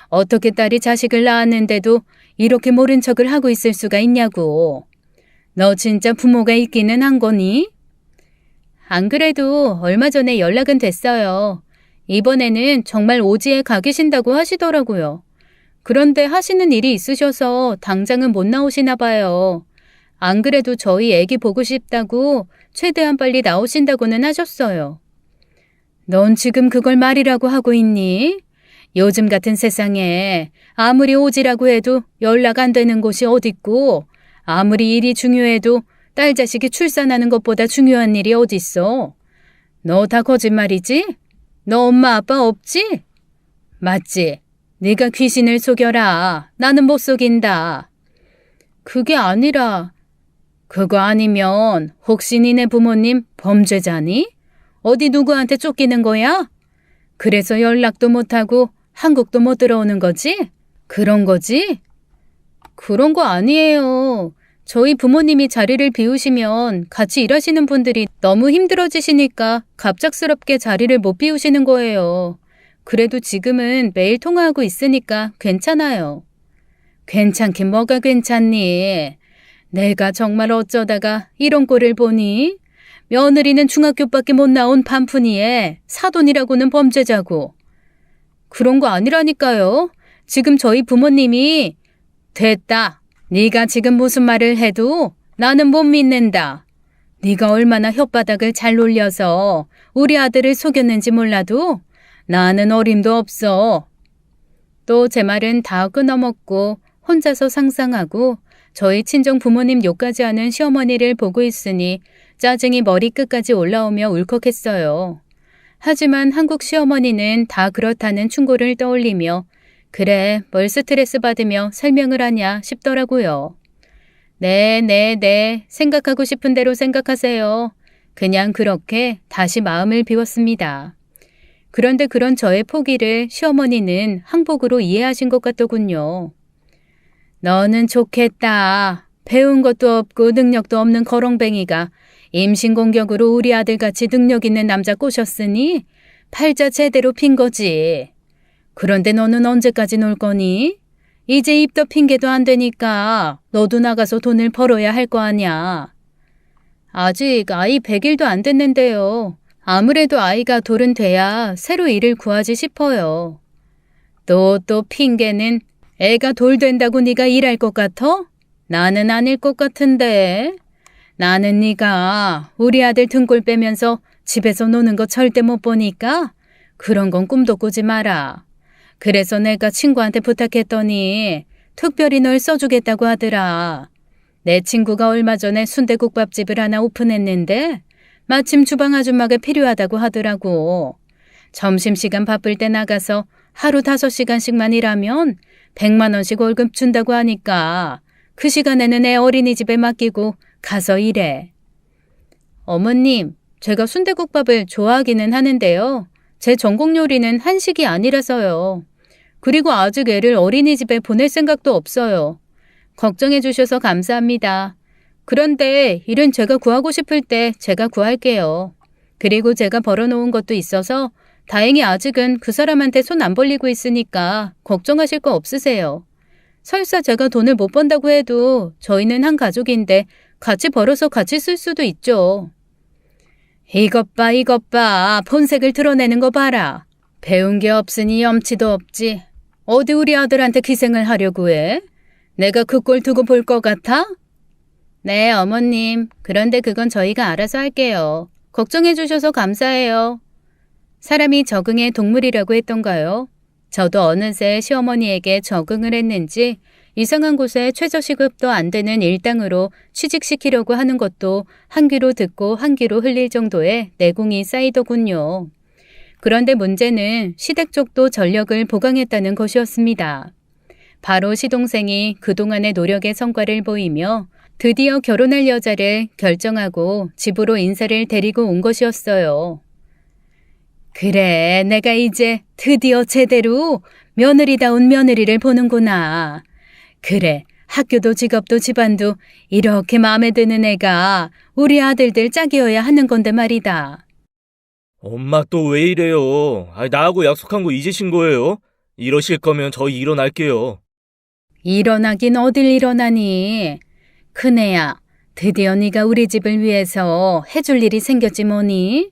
어떻게 딸이 자식을 낳았는데도 이렇게 모른 척을 하고 있을 수가 있냐고. 너 진짜 부모가 있기는 한 거니? 안 그래도 얼마 전에 연락은 됐어요. 이번에는 정말 오지에 가 계신다고 하시더라고요. 그런데 하시는 일이 있으셔서 당장은 못 나오시나 봐요. 안 그래도 저희 애기 보고 싶다고 최대한 빨리 나오신다고는 하셨어요. 넌 지금 그걸 말이라고 하고 있니? 요즘 같은 세상에 아무리 오지라고 해도 연락 안 되는 곳이 어딨고 아무리 일이 중요해도 딸 자식이 출산하는 것보다 중요한 일이 어딨어? 너 다 거짓말이지? 너 엄마 아빠 없지? 맞지? 네가 귀신을 속여라. 나는 못 속인다. 그게 아니라 그거 아니면 혹시 니네 부모님 범죄자니? 어디 누구한테 쫓기는 거야? 그래서 연락도 못하고 한국도 못 들어오는 거지? 그런 거지? 그런 거 아니에요. 저희 부모님이 자리를 비우시면 같이 일하시는 분들이 너무 힘들어지시니까 갑작스럽게 자리를 못 비우시는 거예요. 그래도 지금은 매일 통화하고 있으니까 괜찮아요. 괜찮긴 뭐가 괜찮니? 내가 정말 어쩌다가 이런 꼴을 보니? 며느리는 중학교밖에 못 나온 반푼이에 사돈이라고는 범죄자고. 그런 거 아니라니까요. 지금 저희 부모님이 됐다. 네가 지금 무슨 말을 해도 나는 못 믿는다. 네가 얼마나 혓바닥을 잘 놀려서 우리 아들을 속였는지 몰라도 나는 어림도 없어. 또 제 말은 다 끊어먹고 혼자서 상상하고 저희 친정 부모님 욕까지 하는 시어머니를 보고 있으니 짜증이 머리끝까지 올라오며 울컥했어요. 하지만 한국 시어머니는 다 그렇다는 충고를 떠올리며 그래, 뭘 스트레스 받으며 설명을 하냐 싶더라고요. 네. 생각하고 싶은 대로 생각하세요. 그냥 그렇게 다시 마음을 비웠습니다. 그런데 그런 저의 포기를 시어머니는 항복으로 이해하신 것 같더군요. 너는 좋겠다. 배운 것도 없고 능력도 없는 거렁뱅이가 임신공격으로 우리 아들같이 능력 있는 남자 꼬셨으니 팔자 제대로 핀 거지. 그런데 너는 언제까지 놀 거니? 이제 입 덮인 게도 안 되니까 너도 나가서 돈을 벌어야 할 거 아냐. 아직 아이 100일도 안 됐는데요. 아무래도 아이가 돌은 돼야 새로 일을 구하지 싶어요. 또 핑계는 애가 돌 된다고 네가 일할 것 같아? 나는 아닐 것 같은데. 나는 네가 우리 아들 등골 빼면서 집에서 노는 거 절대 못 보니까 그런 건 꿈도 꾸지 마라. 그래서 내가 친구한테 부탁했더니 특별히 널 써주겠다고 하더라. 내 친구가 얼마 전에 순대국밥집을 하나 오픈했는데 마침 주방 아줌마가 필요하다고 하더라고. 점심시간 바쁠 때 나가서 하루 5시간씩만 일하면 100만 원씩 월급 준다고 하니까 그 시간에는 애 어린이집에 맡기고 가서 일해. 어머님, 제가 순대국밥을 좋아하기는 하는데요. 제 전공 요리는 한식이 아니라서요. 그리고 아직 애를 어린이집에 보낼 생각도 없어요. 걱정해 주셔서 감사합니다. 그런데 일은 제가 구하고 싶을 때 제가 구할게요. 그리고 제가 벌어놓은 것도 있어서 다행히 아직은 그 사람한테 손 안 벌리고 있으니까 걱정하실 거 없으세요. 설사 제가 돈을 못 번다고 해도 저희는 한 가족인데 같이 벌어서 같이 쓸 수도 있죠. 이것 봐. 본색을 드러내는 거 봐라. 배운 게 없으니 염치도 없지. 어디 우리 아들한테 기생을 하려고 해? 내가 그 꼴 두고 볼 것 같아? 네, 어머님. 그런데 그건 저희가 알아서 할게요. 걱정해 주셔서 감사해요. 사람이 적응의 동물이라고 했던가요? 저도 어느새 시어머니에게 적응을 했는지 이상한 곳에 최저시급도 안 되는 일당으로 취직시키려고 하는 것도 한 귀로 듣고 한 귀로 흘릴 정도의 내공이 쌓이더군요. 그런데 문제는 시댁 쪽도 전력을 보강했다는 것이었습니다. 바로 시동생이 그동안의 노력의 성과를 보이며 드디어 결혼할 여자를 결정하고 집으로 인사를 데리고 온 것이었어요. 그래, 내가 이제 드디어 제대로 며느리다운 며느리를 보는구나. 그래, 학교도 직업도 집안도 이렇게 마음에 드는 애가 우리 아들들 짝이어야 하는 건데 말이다. 엄마 또 왜 이래요? 나하고 약속한 거 잊으신 거예요? 이러실 거면 저희 일어날게요. 일어나긴 어딜 일어나니. 큰애야, 드디어 네가 우리 집을 위해서 해줄 일이 생겼지 뭐니?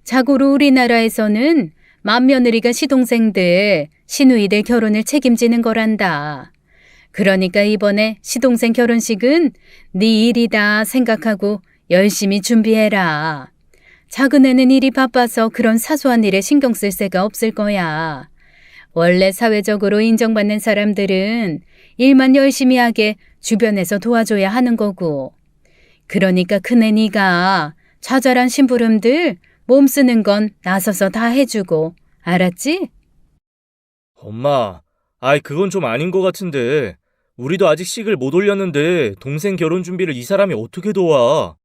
자고로 우리나라에서는 맏며느리가 시동생들, 시누이들 결혼을 책임지는 거란다. 그러니까 이번에 시동생 결혼식은 네 일이다 생각하고 열심히 준비해라. 작은 애는 일이 바빠서 그런 사소한 일에 신경 쓸 새가 없을 거야. 원래 사회적으로 인정받는 사람들은 일만 열심히 하게 주변에서 도와줘야 하는 거고. 그러니까 큰애 네가 자잘한 심부름들 몸 쓰는 건 나서서 다 해주고. 알았지? 엄마, 그건 좀 아닌 것 같은데. 우리도 아직 식을 못 올렸는데 동생 결혼 준비를 이 사람이 어떻게 도와?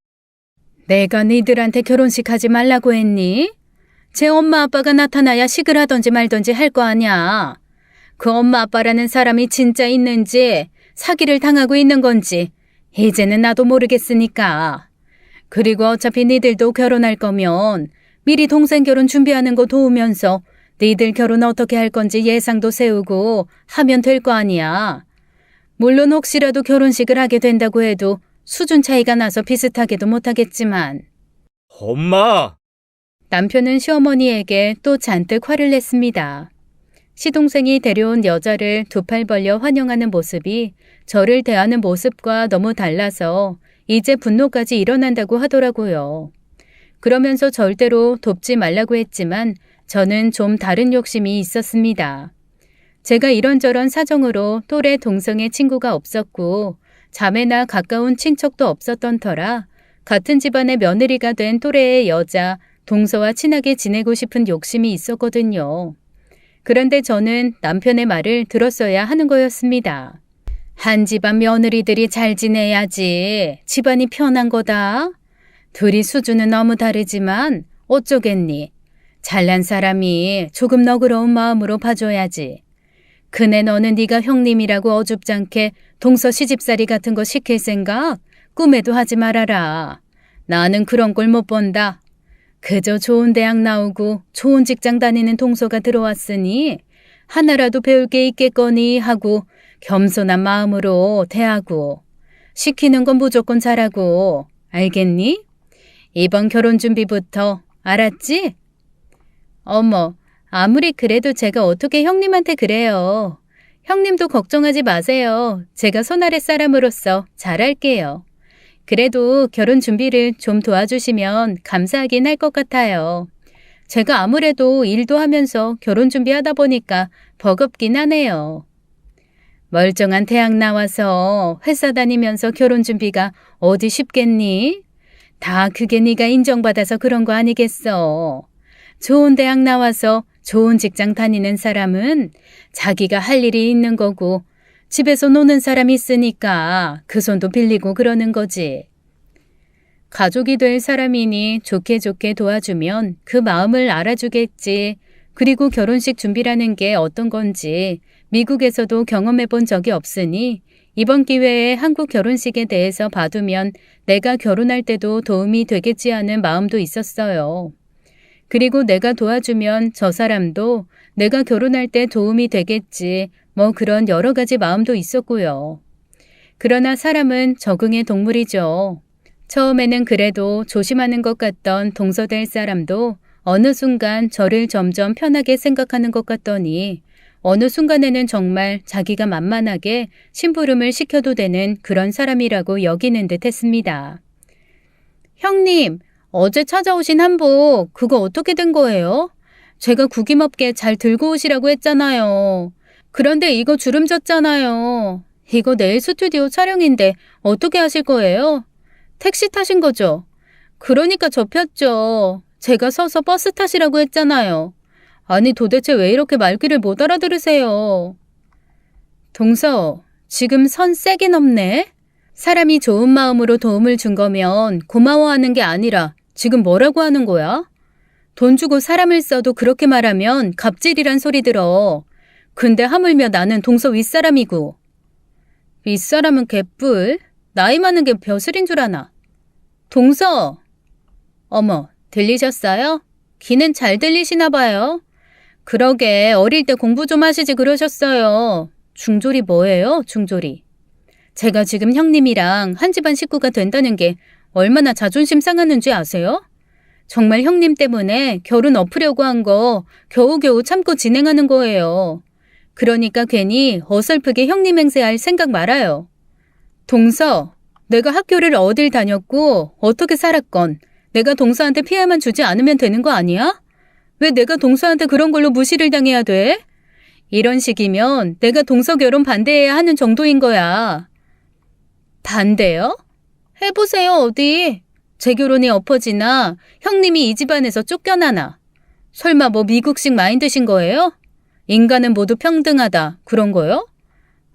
내가 니들한테 결혼식 하지 말라고 했니? 제 엄마 아빠가 나타나야 식을 하던지 말던지 할 거 아니야. 그 엄마 아빠라는 사람이 진짜 있는지 사기를 당하고 있는 건지 이제는 나도 모르겠으니까. 그리고 어차피 니들도 결혼할 거면 미리 동생 결혼 준비하는 거 도우면서 니들 결혼 어떻게 할 건지 예상도 세우고 하면 될 거 아니야. 물론 혹시라도 결혼식을 하게 된다고 해도 수준 차이가 나서 비슷하게도 못하겠지만. 엄마! 남편은 시어머니에게 또 잔뜩 화를 냈습니다. 시동생이 데려온 여자를 두 팔 벌려 환영하는 모습이 저를 대하는 모습과 너무 달라서 이제 분노까지 일어난다고 하더라고요. 그러면서 절대로 돕지 말라고 했지만 저는 좀 다른 욕심이 있었습니다. 제가 이런저런 사정으로 또래 동성의 친구가 없었고 자매나 가까운 친척도 없었던 터라 같은 집안의 며느리가 된 또래의 여자 동서와 친하게 지내고 싶은 욕심이 있었거든요. 그런데 저는 남편의 말을 들었어야 하는 거였습니다. 한 집안 며느리들이 잘 지내야지 집안이 편한 거다. 둘이 수준은 너무 다르지만 어쩌겠니. 잘난 사람이 조금 너그러운 마음으로 봐줘야지. 그네 너는 네가 형님이라고 어줍잖게 동서 시집살이 같은 거 시킬 생각 꿈에도 하지 말아라. 나는 그런 꼴 못 본다. 그저 좋은 대학 나오고 좋은 직장 다니는 동서가 들어왔으니 하나라도 배울 게 있겠거니 하고 겸손한 마음으로 대하고 시키는 건 무조건 잘하고 알겠니? 이번 결혼 준비부터 알았지? 어머, 아무리 그래도 제가 어떻게 형님한테 그래요. 형님도 걱정하지 마세요. 제가 손아래 사람으로서 잘할게요. 그래도 결혼 준비를 좀 도와주시면 감사하긴 할 것 같아요. 제가 아무래도 일도 하면서 결혼 준비하다 보니까 버겁긴 하네요. 멀쩡한 대학 나와서 회사 다니면서 결혼 준비가 어디 쉽겠니? 다 그게 네가 인정받아서 그런 거 아니겠어. 좋은 대학 나와서 좋은 직장 다니는 사람은 자기가 할 일이 있는 거고 집에서 노는 사람이 있으니까 그 손도 빌리고 그러는 거지. 가족이 될 사람이니 좋게 좋게 도와주면 그 마음을 알아주겠지. 그리고 결혼식 준비라는 게 어떤 건지 미국에서도 경험해 본 적이 없으니 이번 기회에 한국 결혼식에 대해서 봐두면 내가 결혼할 때도 도움이 되겠지 하는 마음도 있었어요. 그리고 내가 도와주면 저 사람도 내가 결혼할 때 도움이 되겠지. 뭐 그런 여러 가지 마음도 있었고요. 그러나 사람은 적응의 동물이죠. 처음에는 그래도 조심하는 것 같던 동서될 사람도 어느 순간 저를 점점 편하게 생각하는 것 같더니 어느 순간에는 정말 자기가 만만하게 심부름을 시켜도 되는 그런 사람이라고 여기는 듯 했습니다. 형님, 어제 찾아오신 한복 그거 어떻게 된 거예요? 제가 구김없게 잘 들고 오시라고 했잖아요. 그런데 이거 주름 졌잖아요. 이거 내일 스튜디오 촬영인데 어떻게 하실 거예요? 택시 타신 거죠? 그러니까 접혔죠. 제가 서서 버스 타시라고 했잖아요. 아니 도대체 왜 이렇게 말귀를 못 알아들으세요? 동서, 지금 선 세게 넘네? 사람이 좋은 마음으로 도움을 준 거면 고마워하는 게 아니라 지금 뭐라고 하는 거야? 돈 주고 사람을 써도 그렇게 말하면 갑질이란 소리 들어. 근데 하물며 나는 동서 윗사람이고. 윗사람은 개뿔? 나이 많은 게 벼슬인 줄 아나. 동서! 어머, 들리셨어요? 귀는 잘 들리시나 봐요. 그러게 어릴 때 공부 좀 하시지 그러셨어요. 중졸이 뭐예요, 중졸이? 제가 지금 형님이랑 한 집안 식구가 된다는 게 얼마나 자존심 상하는지 아세요? 정말 형님 때문에 결혼 엎으려고 한 거 겨우겨우 참고 진행하는 거예요. 그러니까 괜히 어설프게 형님 행세할 생각 말아요. 동서, 내가 학교를 어딜 다녔고 어떻게 살았건 내가 동서한테 피해만 주지 않으면 되는 거 아니야? 왜 내가 동서한테 그런 걸로 무시를 당해야 돼? 이런 식이면 내가 동서 결혼 반대해야 하는 정도인 거야. 반대요? 해보세요, 어디. 제 결혼이 엎어지나 형님이 이 집안에서 쫓겨나나. 설마 뭐 미국식 마인드신 거예요? 인간은 모두 평등하다, 그런 거요?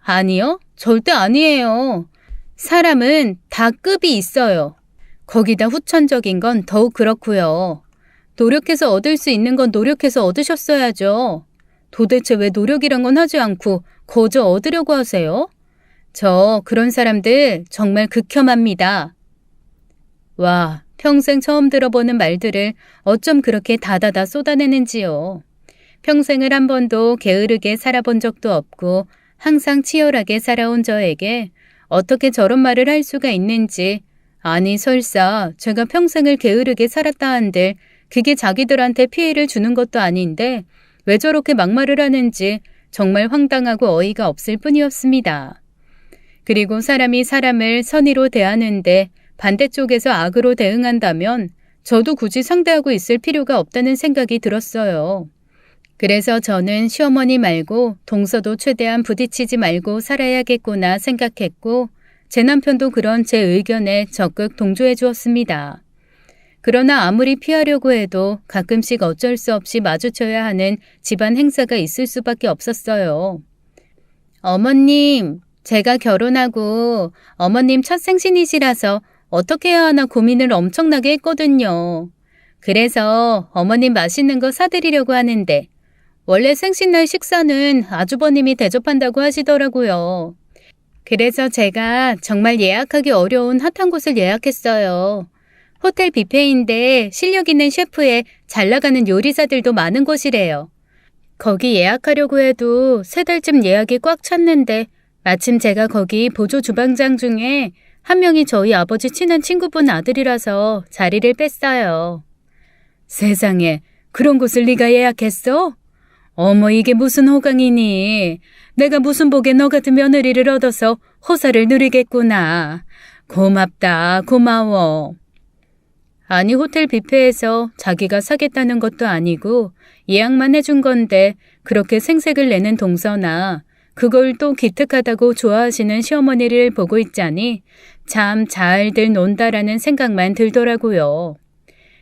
아니요, 절대 아니에요. 사람은 다 급이 있어요. 거기다 후천적인 건 더욱 그렇고요. 노력해서 얻을 수 있는 건 노력해서 얻으셨어야죠. 도대체 왜 노력이란 건 하지 않고 거저 얻으려고 하세요? 저 그런 사람들 정말 극혐합니다. 와, 평생 처음 들어보는 말들을 어쩜 그렇게 다다다 쏟아내는지요. 평생을 한 번도 게으르게 살아본 적도 없고 항상 치열하게 살아온 저에게 어떻게 저런 말을 할 수가 있는지, 아니 설사 제가 평생을 게으르게 살았다 한들 그게 자기들한테 피해를 주는 것도 아닌데 왜 저렇게 막말을 하는지 정말 황당하고 어이가 없을 뿐이었습니다. 그리고 사람이 사람을 선의로 대하는데 반대쪽에서 악으로 대응한다면 저도 굳이 상대하고 있을 필요가 없다는 생각이 들었어요. 그래서 저는 시어머니 말고 동서도 최대한 부딪히지 말고 살아야겠구나 생각했고 제 남편도 그런 제 의견에 적극 동조해 주었습니다. 그러나 아무리 피하려고 해도 가끔씩 어쩔 수 없이 마주쳐야 하는 집안 행사가 있을 수밖에 없었어요. 어머님, 제가 결혼하고 어머님 첫 생신이시라서 어떻게 해야 하나 고민을 엄청나게 했거든요. 그래서 어머님 맛있는 거 사드리려고 하는데 원래 생신날 식사는 아주버님이 대접한다고 하시더라고요. 그래서 제가 정말 예약하기 어려운 핫한 곳을 예약했어요. 호텔 뷔페인데 실력 있는 셰프에 잘 나가는 요리사들도 많은 곳이래요. 거기 예약하려고 해도 3달쯤 예약이 꽉 찼는데 마침 제가 거기 보조 주방장 중에 한 명이 저희 아버지 친한 친구분 아들이라서 자리를 뺐어요. 세상에, 그런 곳을 네가 예약했어? 어머, 이게 무슨 호강이니? 내가 무슨 복에 너 같은 며느리를 얻어서 호사를 누리겠구나. 고맙다, 고마워. 아니, 호텔 뷔페에서 자기가 사겠다는 것도 아니고 예약만 해준 건데 그렇게 생색을 내는 동서나 그걸 또 기특하다고 좋아하시는 시어머니를 보고 있자니 참 잘들 논다라는 생각만 들더라고요.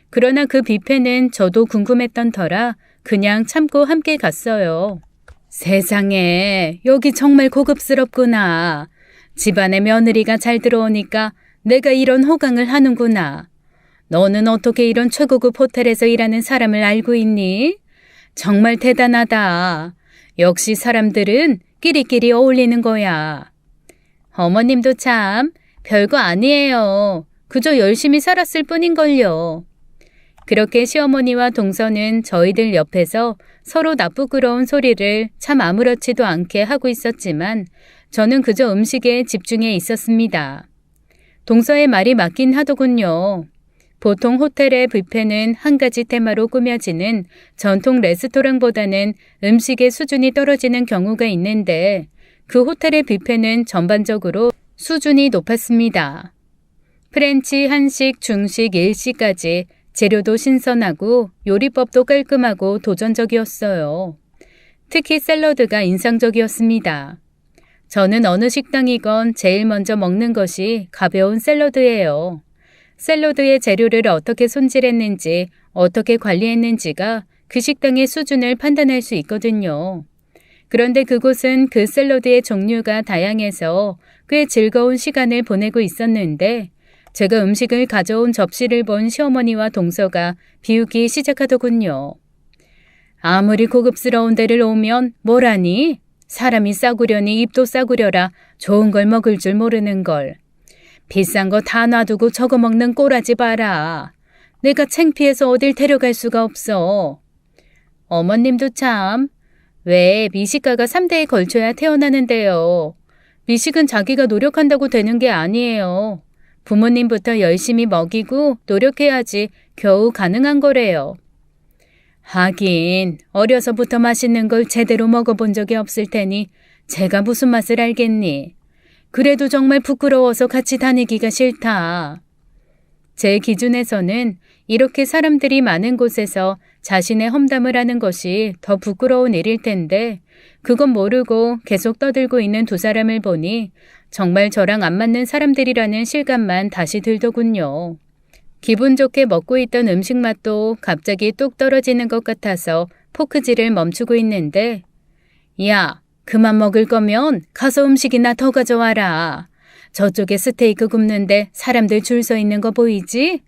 그러나 그 뷔페는 저도 궁금했던 터라 그냥 참고 함께 갔어요. 세상에, 여기 정말 고급스럽구나. 집안에 며느리가 잘 들어오니까 내가 이런 호강을 하는구나. 너는 어떻게 이런 최고급 호텔에서 일하는 사람을 알고 있니? 정말 대단하다. 역시 사람들은 끼리끼리 어울리는 거야. 어머님도 참 별거 아니에요. 그저 열심히 살았을 뿐인걸요. 그렇게 시어머니와 동서는 저희들 옆에서 서로 나쁘끄러운 소리를 참 아무렇지도 않게 하고 있었지만 저는 그저 음식에 집중해 있었습니다. 동서의 말이 맞긴 하더군요. 보통 호텔의 뷔페는 한 가지 테마로 꾸며지는 전통 레스토랑보다는 음식의 수준이 떨어지는 경우가 있는데 그 호텔의 뷔페는 전반적으로 수준이 높았습니다. 프렌치, 한식, 중식, 일식까지 재료도 신선하고 요리법도 깔끔하고 도전적이었어요. 특히 샐러드가 인상적이었습니다. 저는 어느 식당이건 제일 먼저 먹는 것이 가벼운 샐러드예요. 샐러드의 재료를 어떻게 손질했는지, 어떻게 관리했는지가 그 식당의 수준을 판단할 수 있거든요. 그런데 그곳은 그 샐러드의 종류가 다양해서 꽤 즐거운 시간을 보내고 있었는데 제가 음식을 가져온 접시를 본 시어머니와 동서가 비우기 시작하더군요. 아무리 고급스러운 데를 오면 뭐라니? 사람이 싸구려니 입도 싸구려라. 좋은 걸 먹을 줄 모르는 걸. 비싼 거 다 놔두고 저거 먹는 꼬라지 봐라. 내가 창피해서 어딜 데려갈 수가 없어. 어머님도 참. 왜 미식가가 3대에 걸쳐야 태어나는데요. 미식은 자기가 노력한다고 되는 게 아니에요. 부모님부터 열심히 먹이고 노력해야지 겨우 가능한 거래요. 하긴 어려서부터 맛있는 걸 제대로 먹어본 적이 없을 테니 제가 무슨 맛을 알겠니. 그래도 정말 부끄러워서 같이 다니기가 싫다. 제 기준에서는 이렇게 사람들이 많은 곳에서 자신의 험담을 하는 것이 더 부끄러운 일일 텐데 그건 모르고 계속 떠들고 있는 두 사람을 보니 정말 저랑 안 맞는 사람들이라는 실감만 다시 들더군요. 기분 좋게 먹고 있던 음식 맛도 갑자기 뚝 떨어지는 것 같아서 포크질을 멈추고 있는데 야, 그만 먹을 거면 가서 음식이나 더 가져와라. 저쪽에 스테이크 굽는데 사람들 줄 서 있는 거 보이지?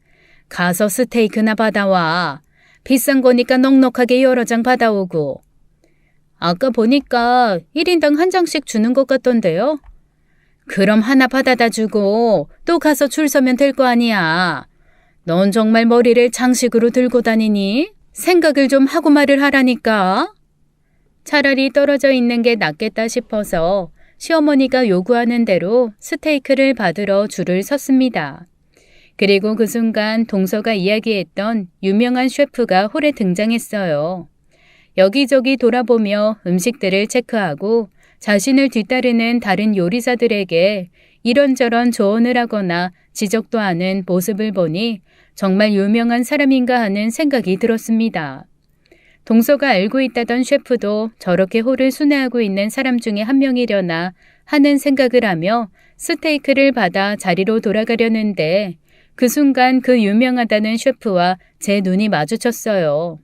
가서 스테이크나 받아와. 비싼 거니까 넉넉하게 여러 장 받아오고. 아까 보니까 1인당 한 장씩 주는 것 같던데요? 그럼 하나 받아다 주고 또 가서 줄 서면 될 거 아니야. 넌 정말 머리를 장식으로 들고 다니니? 생각을 좀 하고 말을 하라니까. 차라리 떨어져 있는 게 낫겠다 싶어서 시어머니가 요구하는 대로 스테이크를 받으러 줄을 섰습니다. 그리고 그 순간 동서가 이야기했던 유명한 셰프가 홀에 등장했어요. 여기저기 돌아보며 음식들을 체크하고 자신을 뒤따르는 다른 요리사들에게 이런저런 조언을 하거나 지적도 하는 모습을 보니 정말 유명한 사람인가 하는 생각이 들었습니다. 동서가 알고 있다던 셰프도 저렇게 홀을 순회하고 있는 사람 중에 한 명이려나 하는 생각을 하며 스테이크를 받아 자리로 돌아가려는데 그 순간 그 유명하다는 셰프와 제 눈이 마주쳤어요.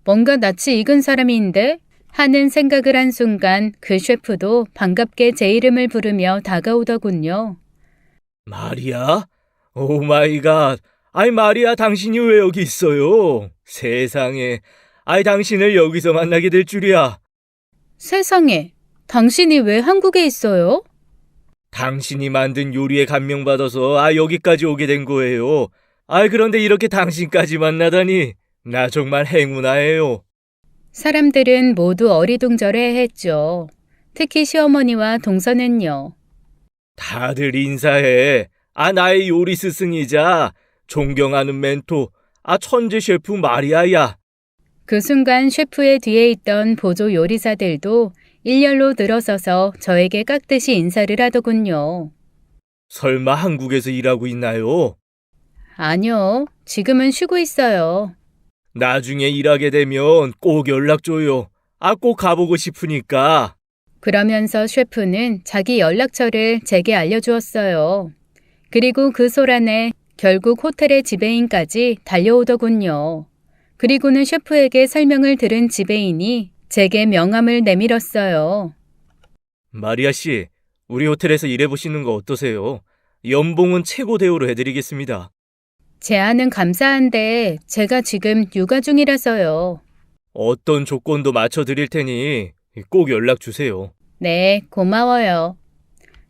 뭔가 낯이 익은 사람인데? 하는 생각을 한 순간 그 셰프도 반갑게 제 이름을 부르며 다가오더군요. 마리아? 오 마이 갓. 아이 마리아 당신이 왜 여기 있어요? 세상에. 아이 당신을 여기서 만나게 될 줄이야. 세상에, 당신이 왜 한국에 있어요? 당신이 만든 요리에 감명받아서 여기까지 오게 된 거예요. 그런데 이렇게 당신까지 만나다니. 나 정말 행운아예요. 사람들은 모두 어리둥절해했죠. 특히 시어머니와 동서는요. 다들 인사해. 나의 요리 스승이자 존경하는 멘토, 천재 셰프 마리아야. 그 순간 셰프의 뒤에 있던 보조 요리사들도 일렬로 들어서서 저에게 깍듯이 인사를 하더군요. 설마 한국에서 일하고 있나요? 아니요, 지금은 쉬고 있어요. 나중에 일하게 되면 꼭 연락 줘요. 꼭 가보고 싶으니까. 그러면서 셰프는 자기 연락처를 제게 알려주었어요. 그리고 그 소란에 결국 호텔의 지배인까지 달려오더군요. 그리고는 셰프에게 설명을 들은 지배인이 제게 명함을 내밀었어요. 마리아 씨, 우리 호텔에서 일해보시는 거 어떠세요? 연봉은 최고 대우로 해드리겠습니다. 제안은 감사한데 제가 지금 육아 중이라서요. 어떤 조건도 맞춰드릴 테니 꼭 연락 주세요. 네, 고마워요.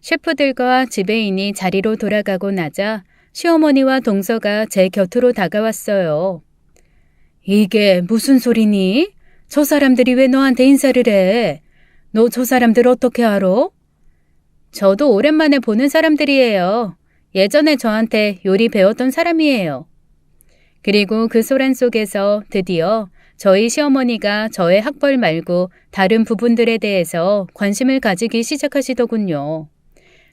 셰프들과 지배인이 자리로 돌아가고 나자 시어머니와 동서가 제 곁으로 다가왔어요. 이게 무슨 소리니? 저 사람들이 왜 너한테 인사를 해? 너 저 사람들 어떻게 알아? 저도 오랜만에 보는 사람들이에요. 예전에 저한테 요리 배웠던 사람이에요. 그리고 그 소란 속에서 드디어 저희 시어머니가 저의 학벌 말고 다른 부분들에 대해서 관심을 가지기 시작하시더군요.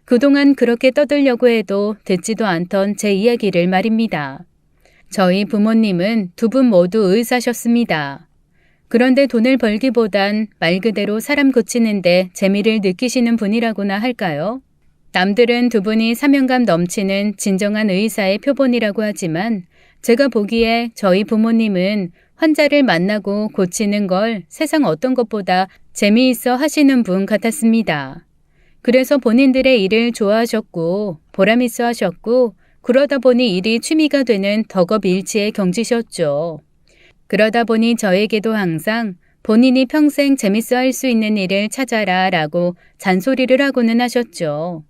그동안 그렇게 떠들려고 해도 듣지도 않던 제 이야기를 말입니다. 저희 부모님은 두 분 모두 의사셨습니다. 그런데 돈을 벌기보단 말 그대로 사람 고치는데 재미를 느끼시는 분이라고나 할까요? 남들은 두 분이 사명감 넘치는 진정한 의사의 표본이라고 하지만 제가 보기에 저희 부모님은 환자를 만나고 고치는 걸 세상 어떤 것보다 재미있어 하시는 분 같았습니다. 그래서 본인들의 일을 좋아하셨고 보람있어 하셨고 그러다 보니 일이 취미가 되는 덕업일치의 경지셨죠. 그러다 보니 저에게도 항상 본인이 평생 재밌어 할 수 있는 일을 찾아라 라고 잔소리를 하고는 하셨죠.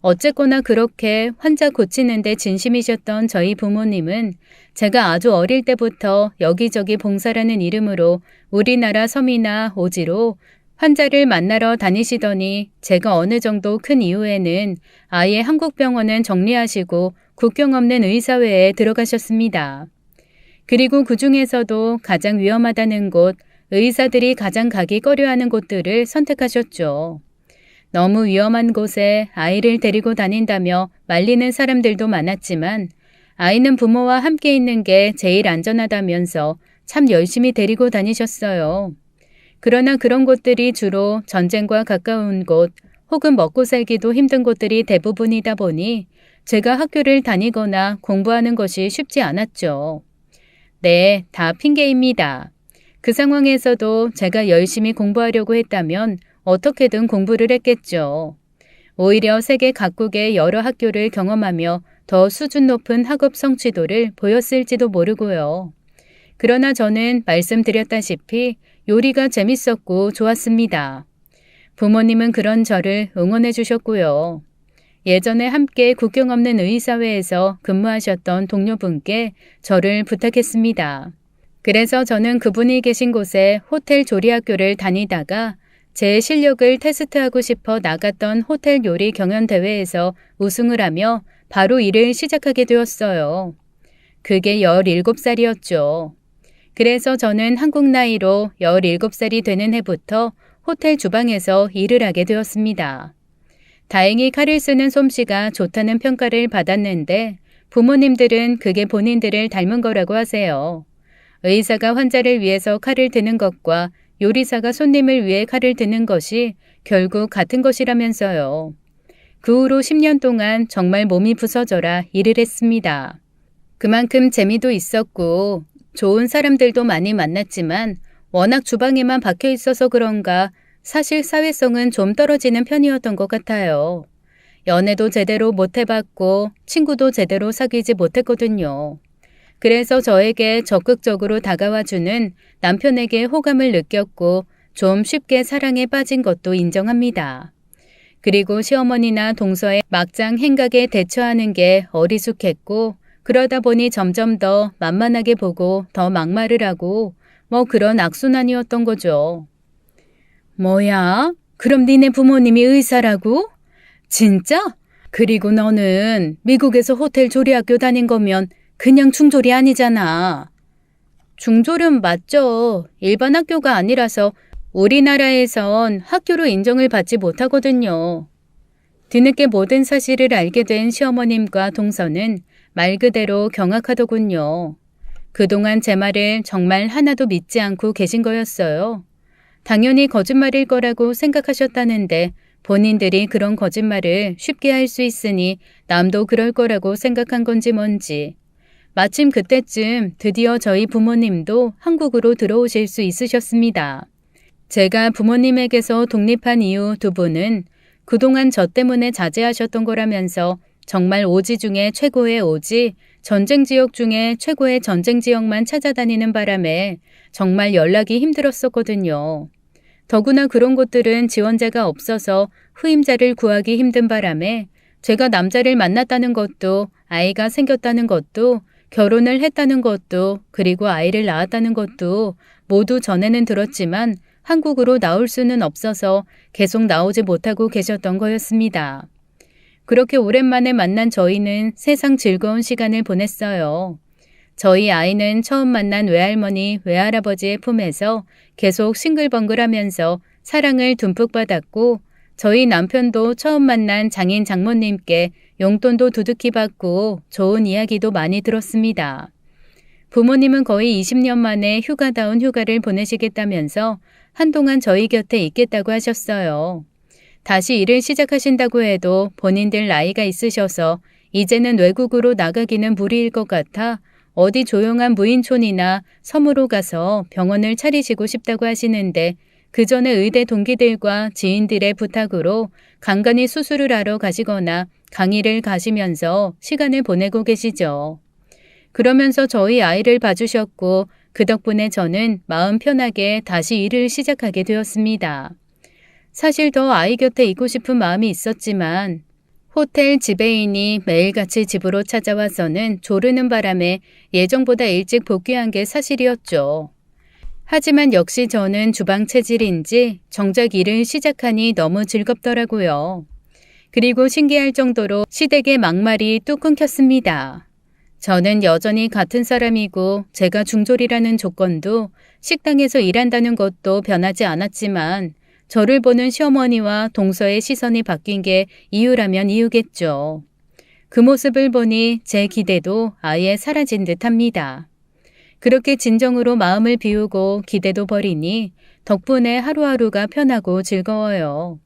어쨌거나 그렇게 환자 고치는데 진심이셨던 저희 부모님은 제가 아주 어릴 때부터 여기저기 봉사라는 이름으로 우리나라 섬이나 오지로 환자를 만나러 다니시더니 제가 어느 정도 큰 이후에는 아예 한국 병원은 정리하시고 국경 없는 의사회에 들어가셨습니다. 그리고 그 중에서도 가장 위험하다는 곳, 의사들이 가장 가기 꺼려하는 곳들을 선택하셨죠. 너무 위험한 곳에 아이를 데리고 다닌다며 말리는 사람들도 많았지만 아이는 부모와 함께 있는 게 제일 안전하다면서 참 열심히 데리고 다니셨어요. 그러나 그런 곳들이 주로 전쟁과 가까운 곳 혹은 먹고 살기도 힘든 곳들이 대부분이다 보니 제가 학교를 다니거나 공부하는 것이 쉽지 않았죠. 네, 다 핑계입니다. 그 상황에서도 제가 열심히 공부하려고 했다면 어떻게든 공부를 했겠죠. 오히려 세계 각국의 여러 학교를 경험하며 더 수준 높은 학업 성취도를 보였을지도 모르고요. 그러나 저는 말씀드렸다시피 요리가 재밌었고 좋았습니다. 부모님은 그런 저를 응원해 주셨고요. 예전에 함께 국경 없는 의사회에서 근무하셨던 동료분께 저를 부탁했습니다. 그래서 저는 그분이 계신 곳에 호텔 조리학교를 다니다가 제 실력을 테스트하고 싶어 나갔던 호텔 요리 경연대회에서 우승을 하며 바로 일을 시작하게 되었어요. 그게 17살이었죠. 그래서 저는 한국 나이로 17살이 되는 해부터 호텔 주방에서 일을 하게 되었습니다. 다행히 칼을 쓰는 솜씨가 좋다는 평가를 받았는데 부모님들은 그게 본인들을 닮은 거라고 하세요. 의사가 환자를 위해서 칼을 드는 것과 요리사가 손님을 위해 칼을 드는 것이 결국 같은 것이라면서요. 그 후로 10년 동안 정말 몸이 부서져라 일을 했습니다. 그만큼 재미도 있었고 좋은 사람들도 많이 만났지만 워낙 주방에만 박혀 있어서 그런가 사실 사회성은 좀 떨어지는 편이었던 것 같아요. 연애도 제대로 못 해봤고 친구도 제대로 사귀지 못했거든요. 그래서 저에게 적극적으로 다가와주는 남편에게 호감을 느꼈고 좀 쉽게 사랑에 빠진 것도 인정합니다. 그리고 시어머니나 동서의 막장 행각에 대처하는 게 어리숙했고 그러다 보니 점점 더 만만하게 보고 더 막말을 하고 뭐 그런 악순환이었던 거죠. 뭐야? 그럼 니네 부모님이 의사라고? 진짜? 그리고 너는 미국에서 호텔 조리학교 다닌 거면 그냥 중졸이 아니잖아. 중졸은 맞죠. 일반 학교가 아니라서 우리나라에선 학교로 인정을 받지 못하거든요. 뒤늦게 모든 사실을 알게 된 시어머님과 동서는 말 그대로 경악하더군요. 그동안 제 말을 정말 하나도 믿지 않고 계신 거였어요. 당연히 거짓말일 거라고 생각하셨다는데 본인들이 그런 거짓말을 쉽게 할 수 있으니 남도 그럴 거라고 생각한 건지 뭔지. 마침 그때쯤 드디어 저희 부모님도 한국으로 들어오실 수 있으셨습니다. 제가 부모님에게서 독립한 이후 두 분은 그동안 저 때문에 자제하셨던 거라면서 정말 오지 중에 최고의 오지, 전쟁 지역 중에 최고의 전쟁 지역만 찾아다니는 바람에 정말 연락이 힘들었었거든요. 더구나 그런 곳들은 지원자가 없어서 후임자를 구하기 힘든 바람에 제가 남자를 만났다는 것도 아이가 생겼다는 것도 결혼을 했다는 것도 그리고 아이를 낳았다는 것도 모두 전에는 들었지만 한국으로 나올 수는 없어서 계속 나오지 못하고 계셨던 거였습니다. 그렇게 오랜만에 만난 저희는 세상 즐거운 시간을 보냈어요. 저희 아이는 처음 만난 외할머니, 외할아버지의 품에서 계속 싱글벙글하면서 사랑을 듬뿍 받았고 저희 남편도 처음 만난 장인 장모님께 용돈도 두둑히 받고 좋은 이야기도 많이 들었습니다. 부모님은 거의 20년 만에 휴가다운 휴가를 보내시겠다면서 한동안 저희 곁에 있겠다고 하셨어요. 다시 일을 시작하신다고 해도 본인들 나이가 있으셔서 이제는 외국으로 나가기는 무리일 것 같아 어디 조용한 무인촌이나 섬으로 가서 병원을 차리시고 싶다고 하시는데 그 전에 의대 동기들과 지인들의 부탁으로 간간히 수술을 하러 가시거나 강의를 가시면서 시간을 보내고 계시죠. 그러면서 저희 아이를 봐주셨고 그 덕분에 저는 마음 편하게 다시 일을 시작하게 되었습니다. 사실 더 아이 곁에 있고 싶은 마음이 있었지만 호텔 지배인이 매일같이 집으로 찾아와서는 조르는 바람에 예정보다 일찍 복귀한 게 사실이었죠. 하지만 역시 저는 주방 체질인지 정작 일을 시작하니 너무 즐겁더라고요. 그리고 신기할 정도로 시댁의 막말이 뚝 끊겼습니다. 저는 여전히 같은 사람이고 제가 중졸이라는 조건도 식당에서 일한다는 것도 변하지 않았지만 저를 보는 시어머니와 동서의 시선이 바뀐 게 이유라면 이유겠죠. 그 모습을 보니 제 기대도 아예 사라진 듯합니다. 그렇게 진정으로 마음을 비우고 기대도 버리니 덕분에 하루하루가 편하고 즐거워요.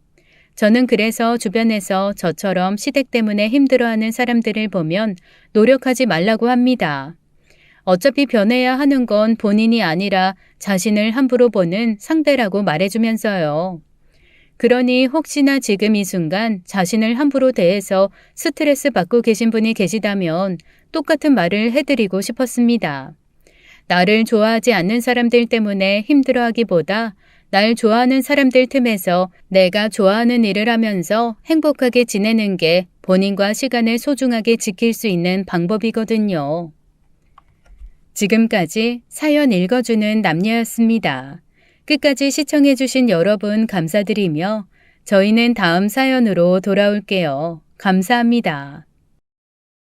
저는 그래서 주변에서 저처럼 시댁 때문에 힘들어하는 사람들을 보면 노력하지 말라고 합니다. 어차피 변해야 하는 건 본인이 아니라 자신을 함부로 보는 상대라고 말해주면서요. 그러니 혹시나 지금 이 순간 자신을 함부로 대해서 스트레스 받고 계신 분이 계시다면 똑같은 말을 해드리고 싶었습니다. 나를 좋아하지 않는 사람들 때문에 힘들어하기보다 날 좋아하는 사람들 틈에서 내가 좋아하는 일을 하면서 행복하게 지내는 게 본인과 시간을 소중하게 지킬 수 있는 방법이거든요. 지금까지 사연 읽어주는 남녀였습니다. 끝까지 시청해주신 여러분 감사드리며 저희는 다음 사연으로 돌아올게요. 감사합니다.